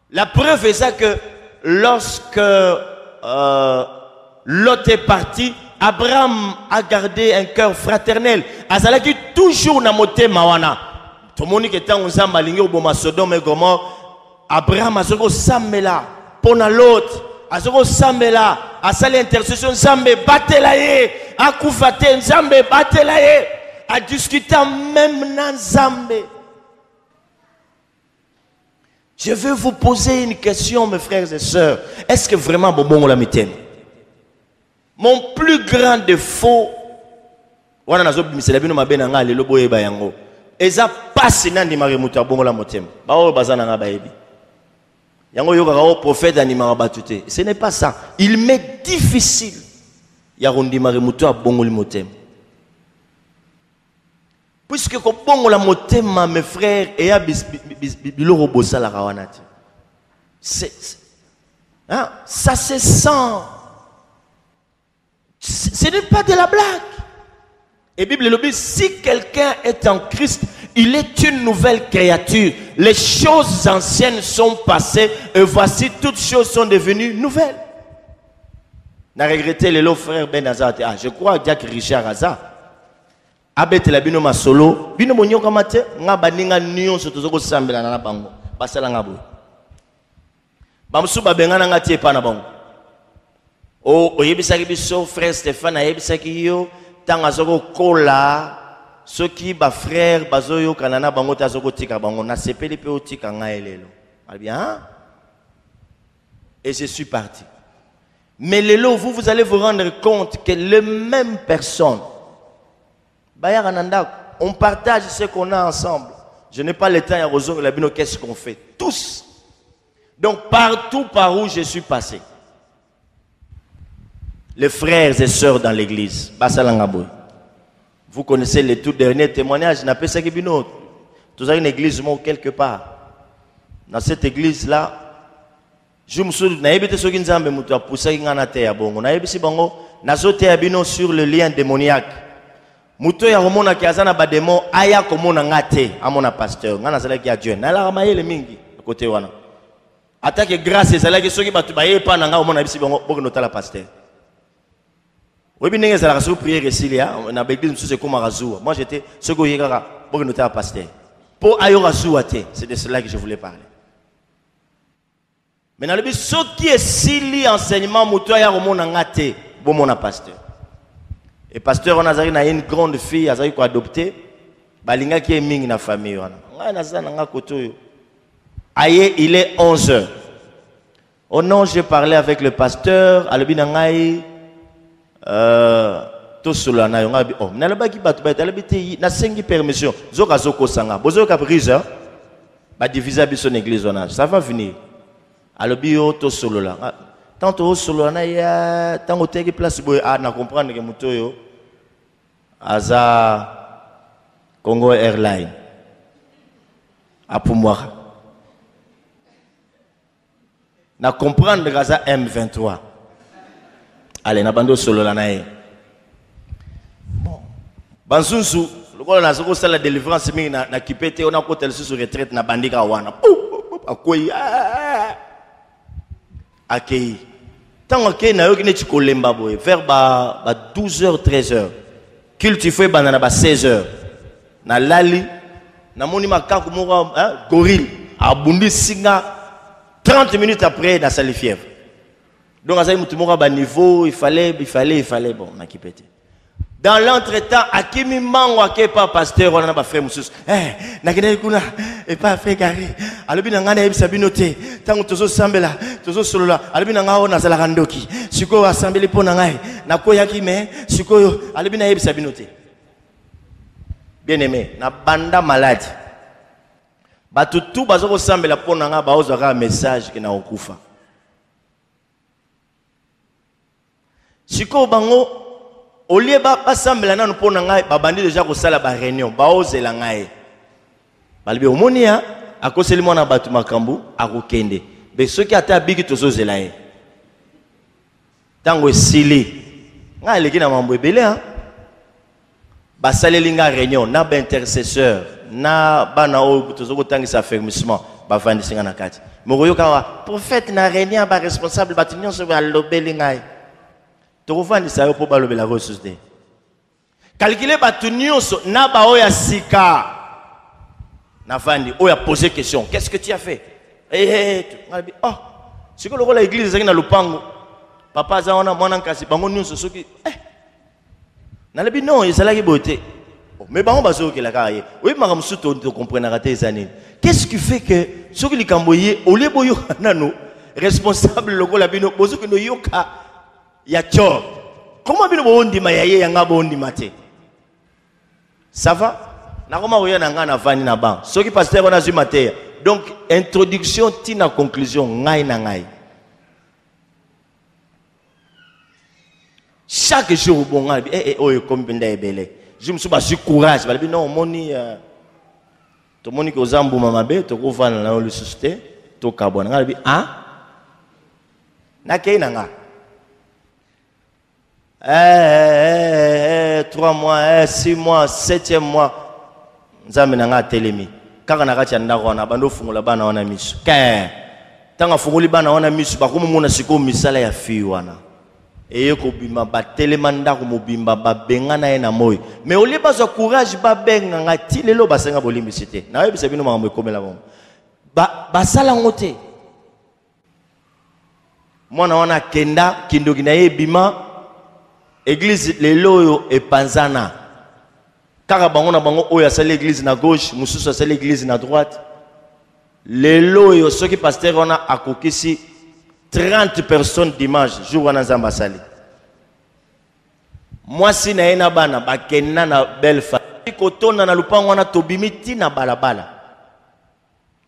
la preuve est ça que lorsque Lot est parti, Abraham a gardé un cœur fraternel. Azalaki toujours na moté mawana. Tout le monde qui était en Zambalingi au Boma Sodome et Gomorre, Abraham a zoko samela pour l'autre. A zoko samela, a sali intercession Zambe batelaye, a koufate Zambe batelaye, a discuté même nan Zambe. Je veux vous poser une question, mes frères et sœurs. Est-ce que vraiment Bobongo la mitem? Mon plus grand défaut, wana nazobimisa bino mabena nga lelo boyeba yango. Eza pasi nandi maremuta bongo la motem. Ba o bazana nga baebi. Yango yoka ka prophète animara batute. Ce n'est pas ça. Il m'est difficile ya rondi maremuta bongo le motem. Puisque ko bongo la motem mes frères et ya biloro bosala kawanati. Hein? Ça se sent. Ce n'est pas de la blague. Et Bible le dit, si quelqu'un est en Christ, il est une nouvelle créature. Les choses anciennes sont passées et voici toutes choses sont devenues nouvelles. N'a regretté le frère Ben Azar. Ah, je crois que Jack Richard Azar. Abete la bino masolo, bino monyo kamate, nga baninga nion sotozoko sambela na bango. Basala ngabo. Bamsu babengana nga tie pa na bango. Oh, oyebisaki biso frère Stéphane ayebisaki yo tanga zoko kola soki ba frère bazoyo kanana bango ta zoko tika bango na sepeli pe otika nga elelo. Ah bien. Et je suis parti. Mais lelo vous allez vous rendre compte que les mêmes personnes on partage ce qu'on a ensemble. Je n'ai pas le temps à rejoindre la bino qu'est-ce qu'on fait tous. Donc partout par où je suis passé. Les frères et sœurs dans l'église, vous connaissez les tout derniers témoignages. N'a pas ça qui bino. Vous avez une église quelque part. Dans cette église là, je me souviens. Naïbite so kinzambe mutu apusa ngana te ya bongo. Naïbisi bongo nazote ya bino sur le lien démoniaque. Muto ya romona ki azana ba démon aya komona ngate amona pasteur. Ngana zala ki adjoint. Na la mayele mingi côté wana. Attaque grâce zala ki soki batu baye pa na nga omona bisi bongo boko notala pasteur. Oui, bien, ça la prière ici, on a besoin de ce qu'on m'a razoua. Moi, j'étais ce que j'ai pour noter à pasteur. Pour ailleurs c'est de cela que je voulais parler. Maintenant, le but, ce qui est si enseignement, moutoya au monde en athée, bon mon pasteur. Et pasteur, on a une grande fille, elle a été adoptée. Balinga qui est ming dans la famille. Aïe, il est 11h. Oh non, j'ai parlé avec le pasteur, Alubinangaï. To solo na yonga oh na loba ki batu ba talabiti na sengi permission zoka zoko sanga bozoka prise ba diviser biso l'église ona ça va venir alobi yo to solo la tant to solo na ya tango teki place boy a na comprendre que muto yo aza Congo Airline apumwa na comprendre que aza M23. Allez, na bando solo la nae. Bon. Bansunsu, le quoi na zoko sala délivrance mi na kipete on a côté sur retraite na bandika wana. Akoyi. Akei. Tant akei na yo ki ne tikolemba boy vers ba 12h 13h. Culte fait banana ba 16h. Na lali na moni makaku moko gorille abundi singa 30 minutes après na sali fièvre. Donc, à ce niveau, il fallait, bon, on a qui pété. Dans l'entretemps, à qui mi mango, à qui pas pasteur, on a pas frère Moussous. Na kene kuna, et pas fait carré. Alobi na ngana yebisa binote, tango tozo sambela, tozo solola. Alobi na ngao na zala randoki. Siko asambeli po na ngai, na koyaki me, siko yo, alobi na yebisa binote. Bien aimé, na banda malade. Batutu bazoko sambela po na nga ba ozaka message ki na okufa. Siko bango au lieu ba sambela na mpona ngai ba bandi déjà ko sala ba réunion ba ozela ngai. Balbi omonia akoseli mwana batu makambu akokende. Be soki ata bigi tozozela ye. Tango esili ngai leki na mambo ebele hein. Ba saleli nga réunion na ba intercesseur na bana o tozoko tangisa affermissement ba vandi singa na kati. Mokoyoka wa prophète na réunion ba responsable batu nyonso ba lobeli ngai. Tokovandi sa yo po ba lobela ressource de. Calculer batu nyonso na ba oya sika. Na vandi oya poser question. Qu'est-ce que tu as fait? Oh, c'est que le l'église est dans le pango. Papa zaona mwana nkasi bango nyonso soki nalebi non ezala ki beauté. Mais bango bazo ke la karaye. Oui mara musuto to comprendre raté ezanini. Qu'est-ce qui fait que soki likamboye ole boyo nano responsable lokola bino bozo ke no yoka ya cho. Comment bino bondi mayaye yanga bondi mate. Ça va? Na koma oya na ngana vani na ban. Soki pasteur on a zu mate. Donc introduction tina conclusion ngai na ngai. Chaque jour, bon, comme belle. Je me suis battu courage. Je me suis dit non, moni, to moni ko zambu mamabe, to ko vana na le susté, to kabona. Je me suis dit ah, na kei nanga. 3 mois, 6 mois, 7e mois, nzambe nanga telemi. Kaka na kati ndako wana bando fungula bana wana misu. Tanga funguli bana wana misu, bakomo mona siko misala ya fi wana. Et ko bima ba telemanda ko mobimba ba bengana ena moy mais au lieu bazo courage ba benga ngati lelo basenga bolimbisité na yebisa bino makambo ekomela bongo ba sala ngote mwana wana kenda kindoki na yebima église lelo yo epanzana kaka bango na bango oyo asala église na gauche mususu asala église na droite lelo yo soki pasteur wana akokisi 30 personnes dimanche, jour wana nzamba sali. Moi si na ena bana bakena na belle famille kotona na lupango wana tobimiti na balabala.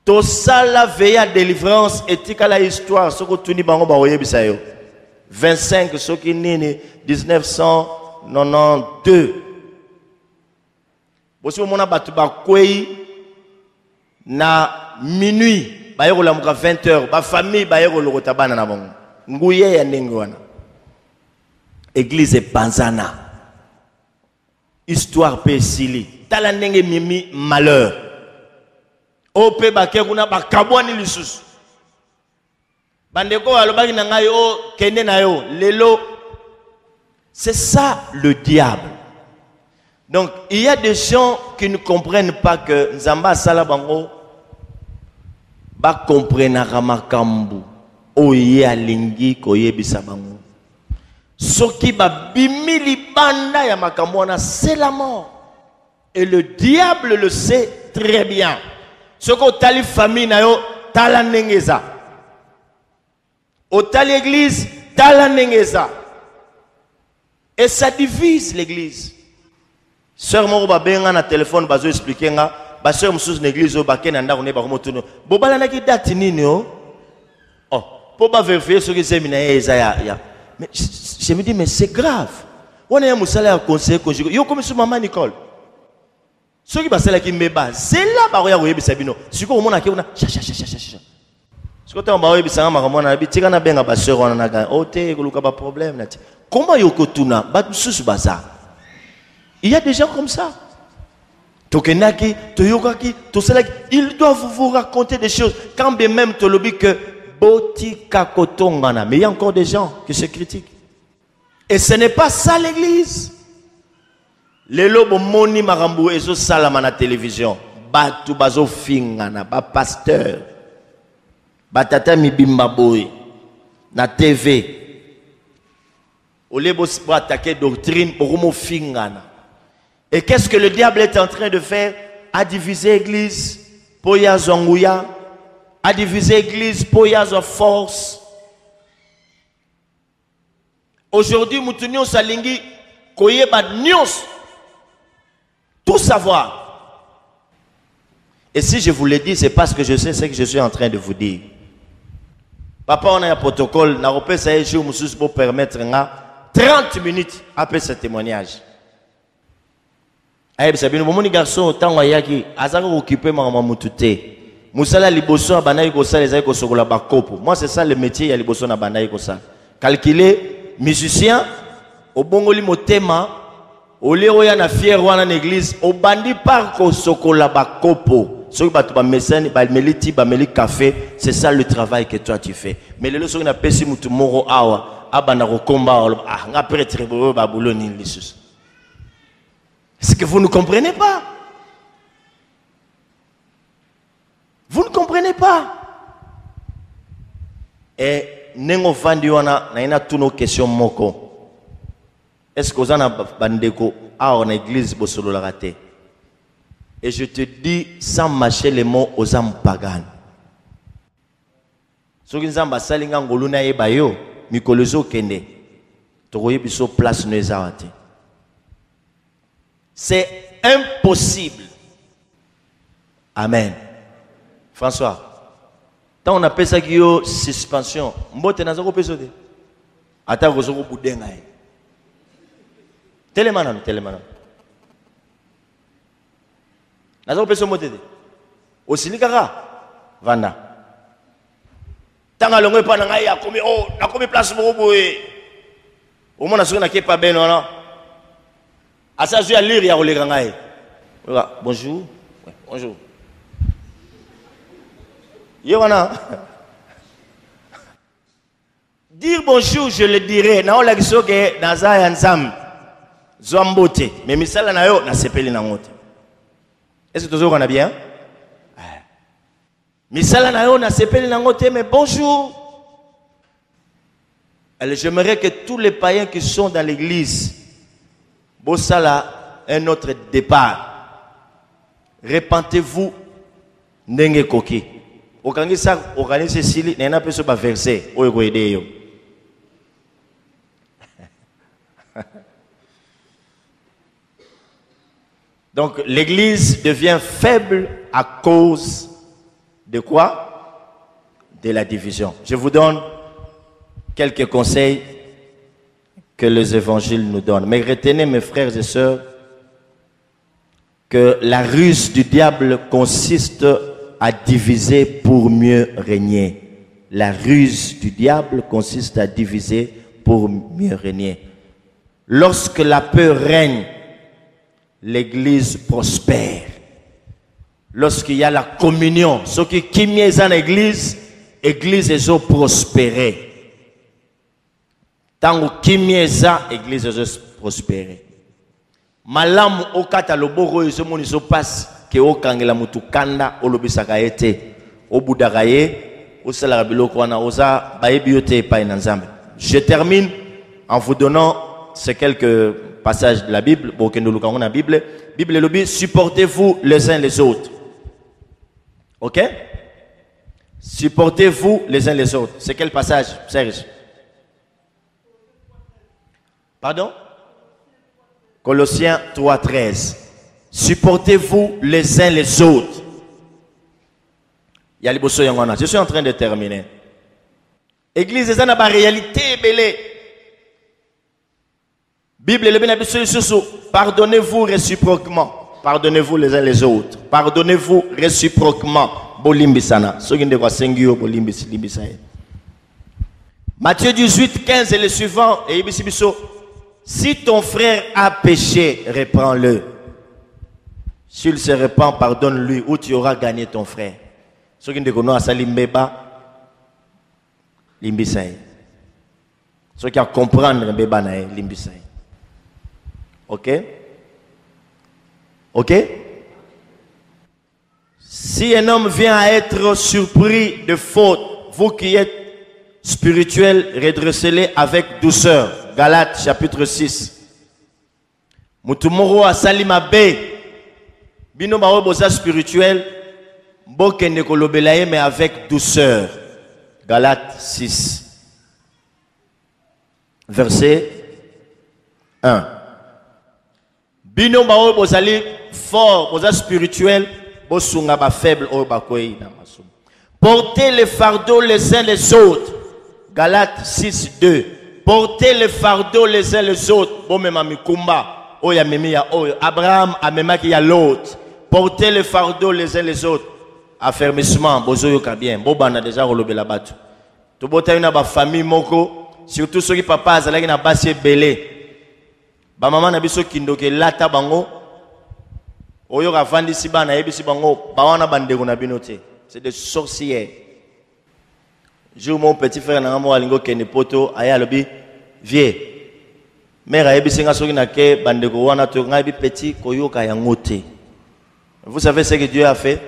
To sala veilla délivrance etika la histoire soko tuni bango ba oyebisa yo. 25 soki nini 1992. Bosi mona batu bakwei na minuit. Bayero la muka 20h, ba famille bayero lo kotabana na bongo. Nguye ya ndenge wana. Église panzana. Histoire pe sili. Tala ndenge mimi malheur. Ope bake kuna bakabwani lisusu. Bandeko alobaki na ngai o kende na yo lelo. C'est ça le diable. Donc il y a des gens qui ne comprennent pas que Nzamba sala bango ba komprenaka makambu oye alingi koyebisa bango soki ba bimili banda ya makambu wana c'est la mort et le diable le sait très bien soko tali famille na yo tala nengeza otali église tala nengeza et ça divise l'église. Sœur moko ba benga na téléphone bazo expliquer nga ba sœur mususu na église o bakena ndako ne ba komotuno bobala na ki date nini o oh po ba vérifier ce que c'est mina ya mais je me dis mais c'est grave on est musala ya conseil conjugal yo comme sur maman Nicole ce qui ba sala ki meba c'est là ba ya koyebisa bino siko o mona ki ona siko ta ba oyebisa nga makambo na bitika na benga ba sœur wana na ga o te koluka ba problème na ti comment yo kotuna ba mususu baza il y a des gens comme ça. Tokenaki, Toyokaki, Toselaki, ils doivent vous raconter des choses. Quand bien même Tolobi que Boti Kakotongana. Mais il y a encore des gens qui se critiquent. Et ce n'est pas ça l'église. Les lobos moni marambu ezo salama na télévision. Batu bazo fingana, ba pasteur. Batata mibimba boy. Na TV. Olebo pour attaquer doctrine, pour fingana. Et qu'est-ce que le diable est en train de faire? À diviser l'église, poya zongouya, à diviser l'église, poya zo force. Aujourd'hui, moutounion salingi, koye bad nyos, tout savoir. Et si je vous le dis, c'est parce que je sais ce que je suis en train de vous dire. Papa, on a un protocole, n'a pas ça jour pour permettre nga 30 minutes après ce témoignage. Aïe, c'est bien, mon garçon, tant qu'il a occupé ma maman mutute. Moussala liboso na banayi kosa les aïko sokola bakopo. Moi c'est ça le métier ya liboso na banayi kosa. Calculer musicien au bongoli motema au leo ya na fier wana na église au bandi par ko sokola bakopo. Soki batu ba mesani ba meliti ba meli café, c'est ça le travail que toi tu fais. Mais le soki na pesi mutu moro awa abana ko komba ah nga prêtre bo ba bouloni lisus. Est-ce que vous ne comprenez pas? Vous ne comprenez pas. Et nengo vandi wana na ina tuno question moko. Est-ce que vous en avez bandeko à en église bosolo la raté? Et je te dis sans mâcher les mots aux âmes paganes. Soki nzamba salinga ngolu na yeba yo mikolozo kende. Tokoye biso place no ezawate. C'est impossible. Amen. François, tant on appelle ça qui est suspension, mbote na zako peso de. Ata ko zoko budenga e. Télémana. Na zako peso mbote de. Osilikaka vanda. Tanga longo pa na ngai akomi na komi place moko boye. Au moins na soki na kepa ben non. Asa je lire ya koleka ngai. Bonjour. Ouais, bonjour. Dire bonjour, je le dirai. Na ola kisoke naza ya nzam. Zwambote. Mais misala na yo na sepeli na ngote. Est-ce que tozo kana bien? Misala na yo na sepeli na ngote mais bonjour. Alors j'aimerais que tous les païens qui sont dans l'église bosala un autre départ. Repentez-vous ndenge koki. Organiser Sili, il y a un peu de verset. Donc l'église devient faible à cause de quoi? De la division. Je vous donne quelques conseils que les évangiles nous donnent. Mais retenez mes frères et sœurs que la ruse du diable consiste à diviser pour mieux régner. La ruse du diable consiste à diviser pour mieux régner. Lorsque la peur règne, l'église prospère. Lorsqu'il y a la communion, ce qui est en église, l'église est prospérée. Tant que l'église est prospérée. Malam au kataloboro ils se passe que au kangela mutukanda olobisaka ete obudagaye osala biloko wana oza baebiote pa nzambe. Je termine en vous donnant ces quelques passages de la Bible pour que nous lukangona la Bible. Bible lobi supportez-vous les uns les autres. OK? Supportez-vous les uns les autres. C'est quel passage, Serge? Pardon? Colossiens 3:13. Supportez-vous les uns les autres. Je suis en train de terminer. Église, c'est une réalité belle. Bible, pardonnez-vous réciproquement. Pardonnez-vous les uns les autres. Pardonnez-vous réciproquement. Matthieu 18:15 et le suivant. Si ton frère a péché, reprends-le. S'il se repent, pardonne-lui, ou tu auras gagné ton frère. Ce qui ne connaît pas limbeba, limbisaï. Ce qui a comprendre limbeba nae, limbisaï. Ok? Ok? Si un homme vient à être surpris de faute, vous qui êtes spirituels, redressez-les avec douceur. Galates chapitre 6. Mutumoro a salima be. Bino ba boza spirituel. Bokende kolobelaye mais avec douceur. Galates 6. Verset 1. Bino ba bozali fort, boza spirituel, bosunga ba faible o ba koyi na masum. Portez les fardeaux les uns les autres. Galates 6, 2. Portez le fardeau les uns les autres. Bon, même Mikumba, oh, ya mimi ya oh, Abraham a même qui y a l'autre. Portez le fardeau les uns les autres. Affermissement, bozo ka bien. Bon, on a déjà relobé la batte. Tout bon, t'as une famille moko, surtout ceux qui papa azalaki na basi belé. Ba maman na biso kindoke lata bango. Oyo ka vandi si ba na yebisi bango, ba wana bandeko na binote. C'est des sorcières. J'ai mon petit frère na mo alingo kene poto aya lobi vieux. Mère ayebisi nga soki na ke bandeko wana to nga bi petit koyoka yangote. Vous savez ce que Dieu a fait?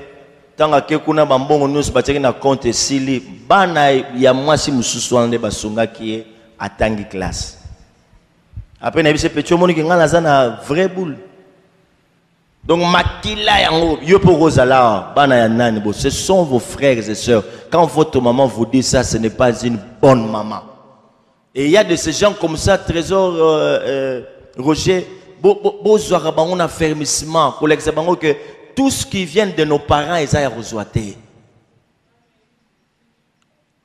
Tant que kuna bambongo nous bataki na compte sili bana ya mwasi mususu ande basonga ki atangi classe. Après na bise petit moni ki nga naza na vraie boule. Donc makila yango yo po rozala bana ya nani bo, ce sont vos frères et sœurs. Quand votre maman vous dit ça, ce n'est pas une bonne maman. Et il y a de ces gens comme ça, Trésor Roger, besoin on a fermissement pour l'exemple que tout ce qui vient de nos parents, ils ont reçu.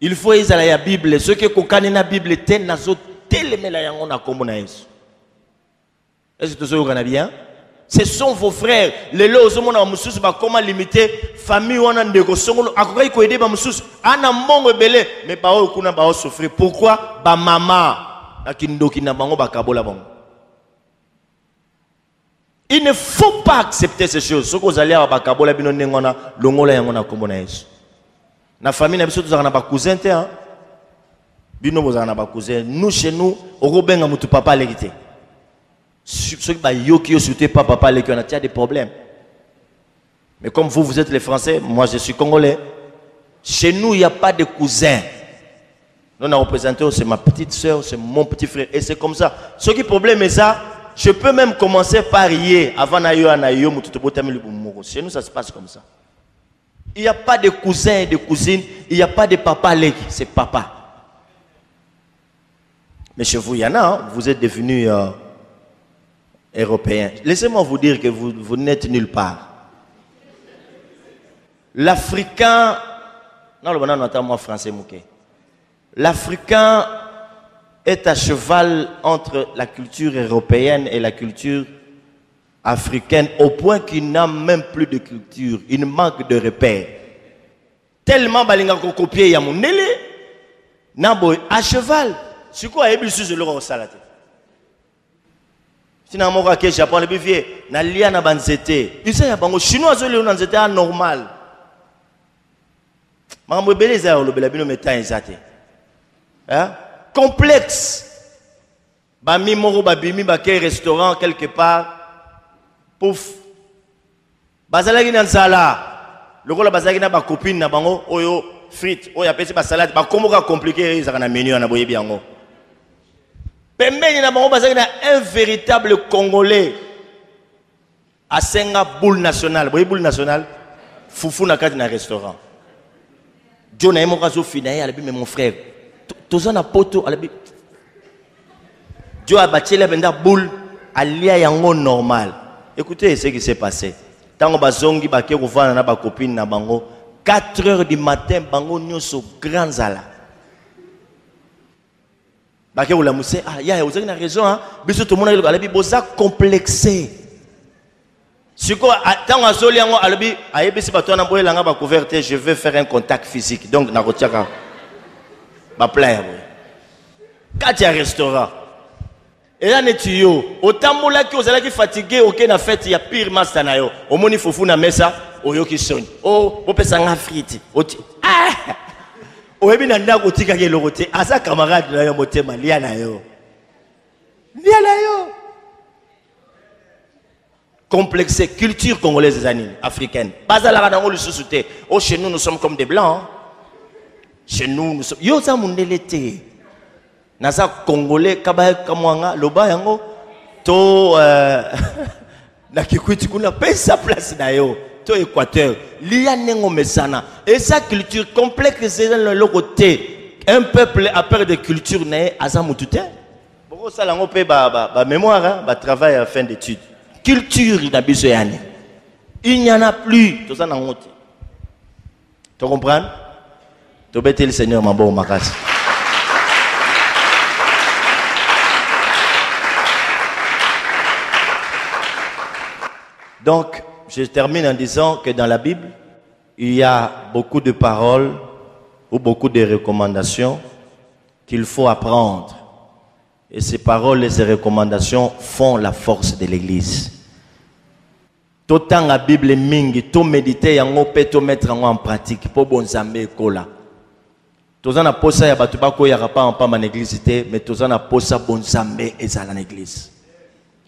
Il faut qu'ils aient la Bible. Ceux qui ont la Bible, ils ont est-ce que tout ça vous bien? Ce sont vos frères. Les lots, comment limiter famille ou en dégo. Akokai ko aider ba mususu. Ana mongo belé, mais ba o kuna ba o souffrir. Pourquoi? Ba maman akindoki na bango ba kabola bango. Il ne faut pas accepter ces choses. Ce que vous allez à Bakabola, bino nengona, longola yangona komona yesu. Na famille na biso tous na ba cousin te hein. Bino bozana ba cousin. Nous chez nous, okobenga mutu papa lekite. Ceux qui ba yoki yo soute pas papa lekite, on a des problèmes. Mais comme vous êtes les Français, moi je suis congolais. Chez nous, il n'y a pas de cousins. Nous on a représenté, c'est ma petite soeur, c'est mon petit frère et c'est comme ça. Ce qui problème est ça. Je peux même commencer par rier avant d'aller à Nayo. Chez nous, ça se passe comme ça. Il n'y a pas de cousins et de cousines. Il n'y a pas de papa légui. C'est papa. Mais chez vous, il y en a. Hein? Vous êtes devenus européens. Laissez-moi vous dire que vous n'êtes nulle part. L'Africain... Non, le bonhomme n'entend moi français, mouké. L'Africain... est à cheval entre la culture européenne et la culture africaine au point qu'il n'a même plus de culture, il manque de repères. Tellement balinga ko copier ya monele nabo à cheval. C'est quoi ebi susu le salate. Sina moka ke Japon le bivier na lia na banzete. Isa ya bango chinois zo le na nzete normal. Mambo beleza lo bela bino meta ezate. Hein? Complexe. Bami moro babimi baké restaurant quelque part. Pouf. Bazalaki na sala. Lokola bazalaki na ba copine na bango oyo frites oyo apesi ba salade ba komoka compliqué ezaka na menu na boyebi yango. Pembeni na bango bazalaki na un véritable Congolais. Asenga boule nationale. Boyebi boule nationale. Foufou na kati na restaurant. John aimo kazo finaye alabi mais mon frère. Tozana poto alabi Dieu a bâti la benda boule alia yango normal. Écoutez ce qui s'est passé. Tango bazongi baké kovana na ba copine na bango 4h du matin bango nyoso grand zala. Baké oula mousse ah ya vous avez raison hein. Biso tout le monde alabi boza complexé. Siko tango azoli yango alabi ayebisi bato na boyela nga ba couverte je vais faire un contact physique donc na kotiaka ba plein. Katia restaurant. Et là netuyo, autant là qui osala qui fatigué OK na fête ya pire master na yo. Omoni fofu na mesa oyo ki soni. Oh, opesa nga frite. Ah! Oyebi na ndako tika ke lokote. Asa camarade na yo motema lia na yo. Lia na yo. Complexé culture congolaise des années africaine. Bazala na ngolu susute. Oh chez nous sommes comme des blancs. Hein? Chez nous sommes yo za mundelete. Naza congolais kabaya kamwanga loba yango to na kikuiti kuna pesa place na yo to Équateur liya nengo mesana et sa culture complexe c'est dans le côté un peuple a peur de culture na azamutute boko sala ngo pe ba mémoire ba travail à fin d'études culture na biso yani il n'y en a plus to ça na ngote tu comprends to bete le Seigneur mabo makasi. Donc, je termine en disant que dans la Bible, il y a beaucoup de paroles ou beaucoup de recommandations qu'il faut apprendre. Et ces paroles et ces recommandations font la force de l'Église. Tout temps la Bible mingi, tout méditer yango pe tout mettre en pratique pour bon zambe kola. Tout en a posa ya batu bako ya pas en pas en église mais tout en a posa bon zambe et ça en église.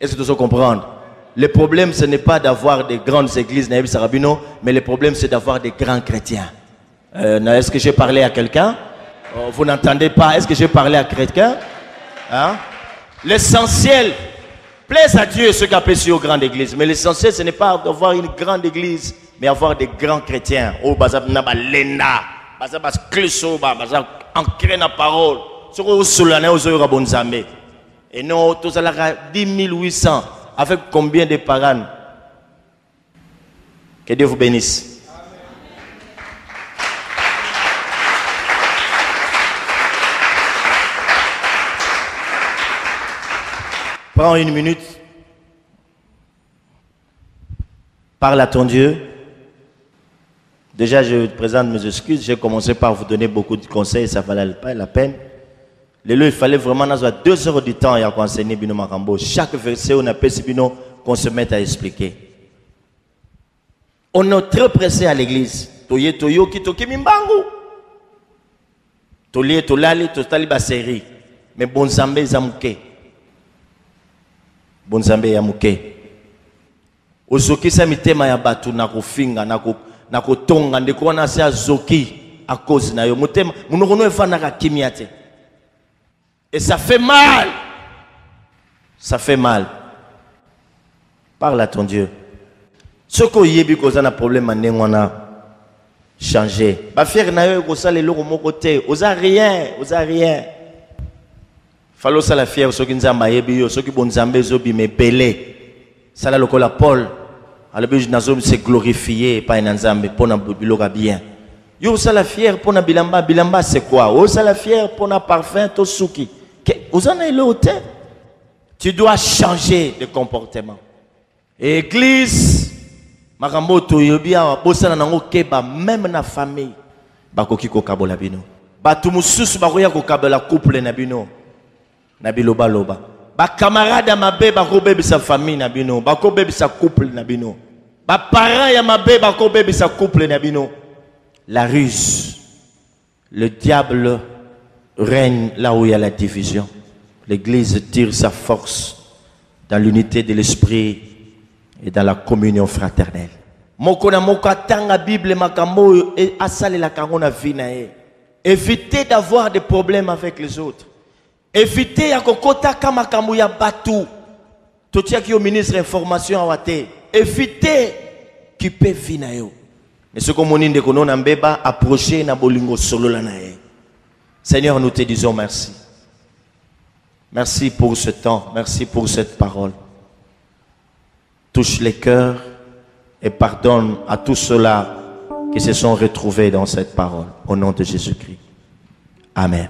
Est-ce que tu comprendre? Le problème ce n'est pas d'avoir des grandes églises naïb sarabino, mais le problème c'est d'avoir des grands chrétiens. Est-ce que j'ai parlé à quelqu'un? Vous n'entendez pas? Est-ce que j'ai parlé à quelqu'un? Hein? L'essentiel, plaise à Dieu ceux qui appellent aux grandes églises. Mais l'essentiel, ce n'est pas d'avoir une grande église, mais avoir des grands chrétiens. Oh, bazab na balenda, bazab bas kleso ba, bazab ancré na parole. Ce que vous soulanez aux heures bonzambe. Et non, tout ça là 10 800 avec combien de parents? Que Dieu vous bénisse. Prends une minute. Parle à ton Dieu. Déjà, je te présente mes excuses. J'ai commencé par vous donner beaucoup de conseils. Ça valait pas la peine. Il fallait vraiment 2 heures du temps à enseigner Bino Makambo. Chaque verset, on appelle Bino qu'on se mette à expliquer. On est très pressé à l'église. Toye toyo ki toki mimbangu. Tolie tolali totali ba série. Mais bon zambe zamuke. Bonzambe ya muke. Ozoki sa mitema ya batu na kofinga na kotonga ndeko wana se azoki à cause na yo mutema munokono efana ka kimiate. Et ça fait mal. Ça fait mal. Parle à ton Dieu. Ce ko yebi ko za problème ndenge wana changer. Ba fier na yo ko sala eloko moko te. Oza rien. Falo sala fier soki nzamba yebi yo soki bonzambe zobi me belé sala lokola Paul alobi nazo se glorifier pas nzambe pona biloka bien yo sala fier pona bilamba c'est quoi o sala fier pona parfum to suki ozana ile hote tu dois changer de comportement. Et église makambo to yobi a bosana nango keba même na famille bakoki ko kabola bino batu mususu bakoya ko kabola couple na bino na biloba loba ba camarade ya mabe bako bebisa famille na bino bako bebisa couple na bino ba parents ya mabe bako bebisa couple na bino. La ruse, le diable règne là où il y a la division. L'église tire sa force dans l'unité de l'esprit et dans la communion fraternelle. Moko na moko atanga Bible makambo et asale la kangona vinae. Évitez d'avoir des problèmes avec les autres. Évitez ya kokota kama kamu ya batu. Totia ki au ministre information awate. Évitez qui peut vina yo. Mais ce qu'on m'a dit que nous avons approché na bolingo solo la nae. Seigneur, nous te disons merci. Merci pour ce temps, merci pour cette parole. Touche les cœurs et pardonne à tous ceux-là qui se sont retrouvés dans cette parole. Au nom de Jésus-Christ. Amen.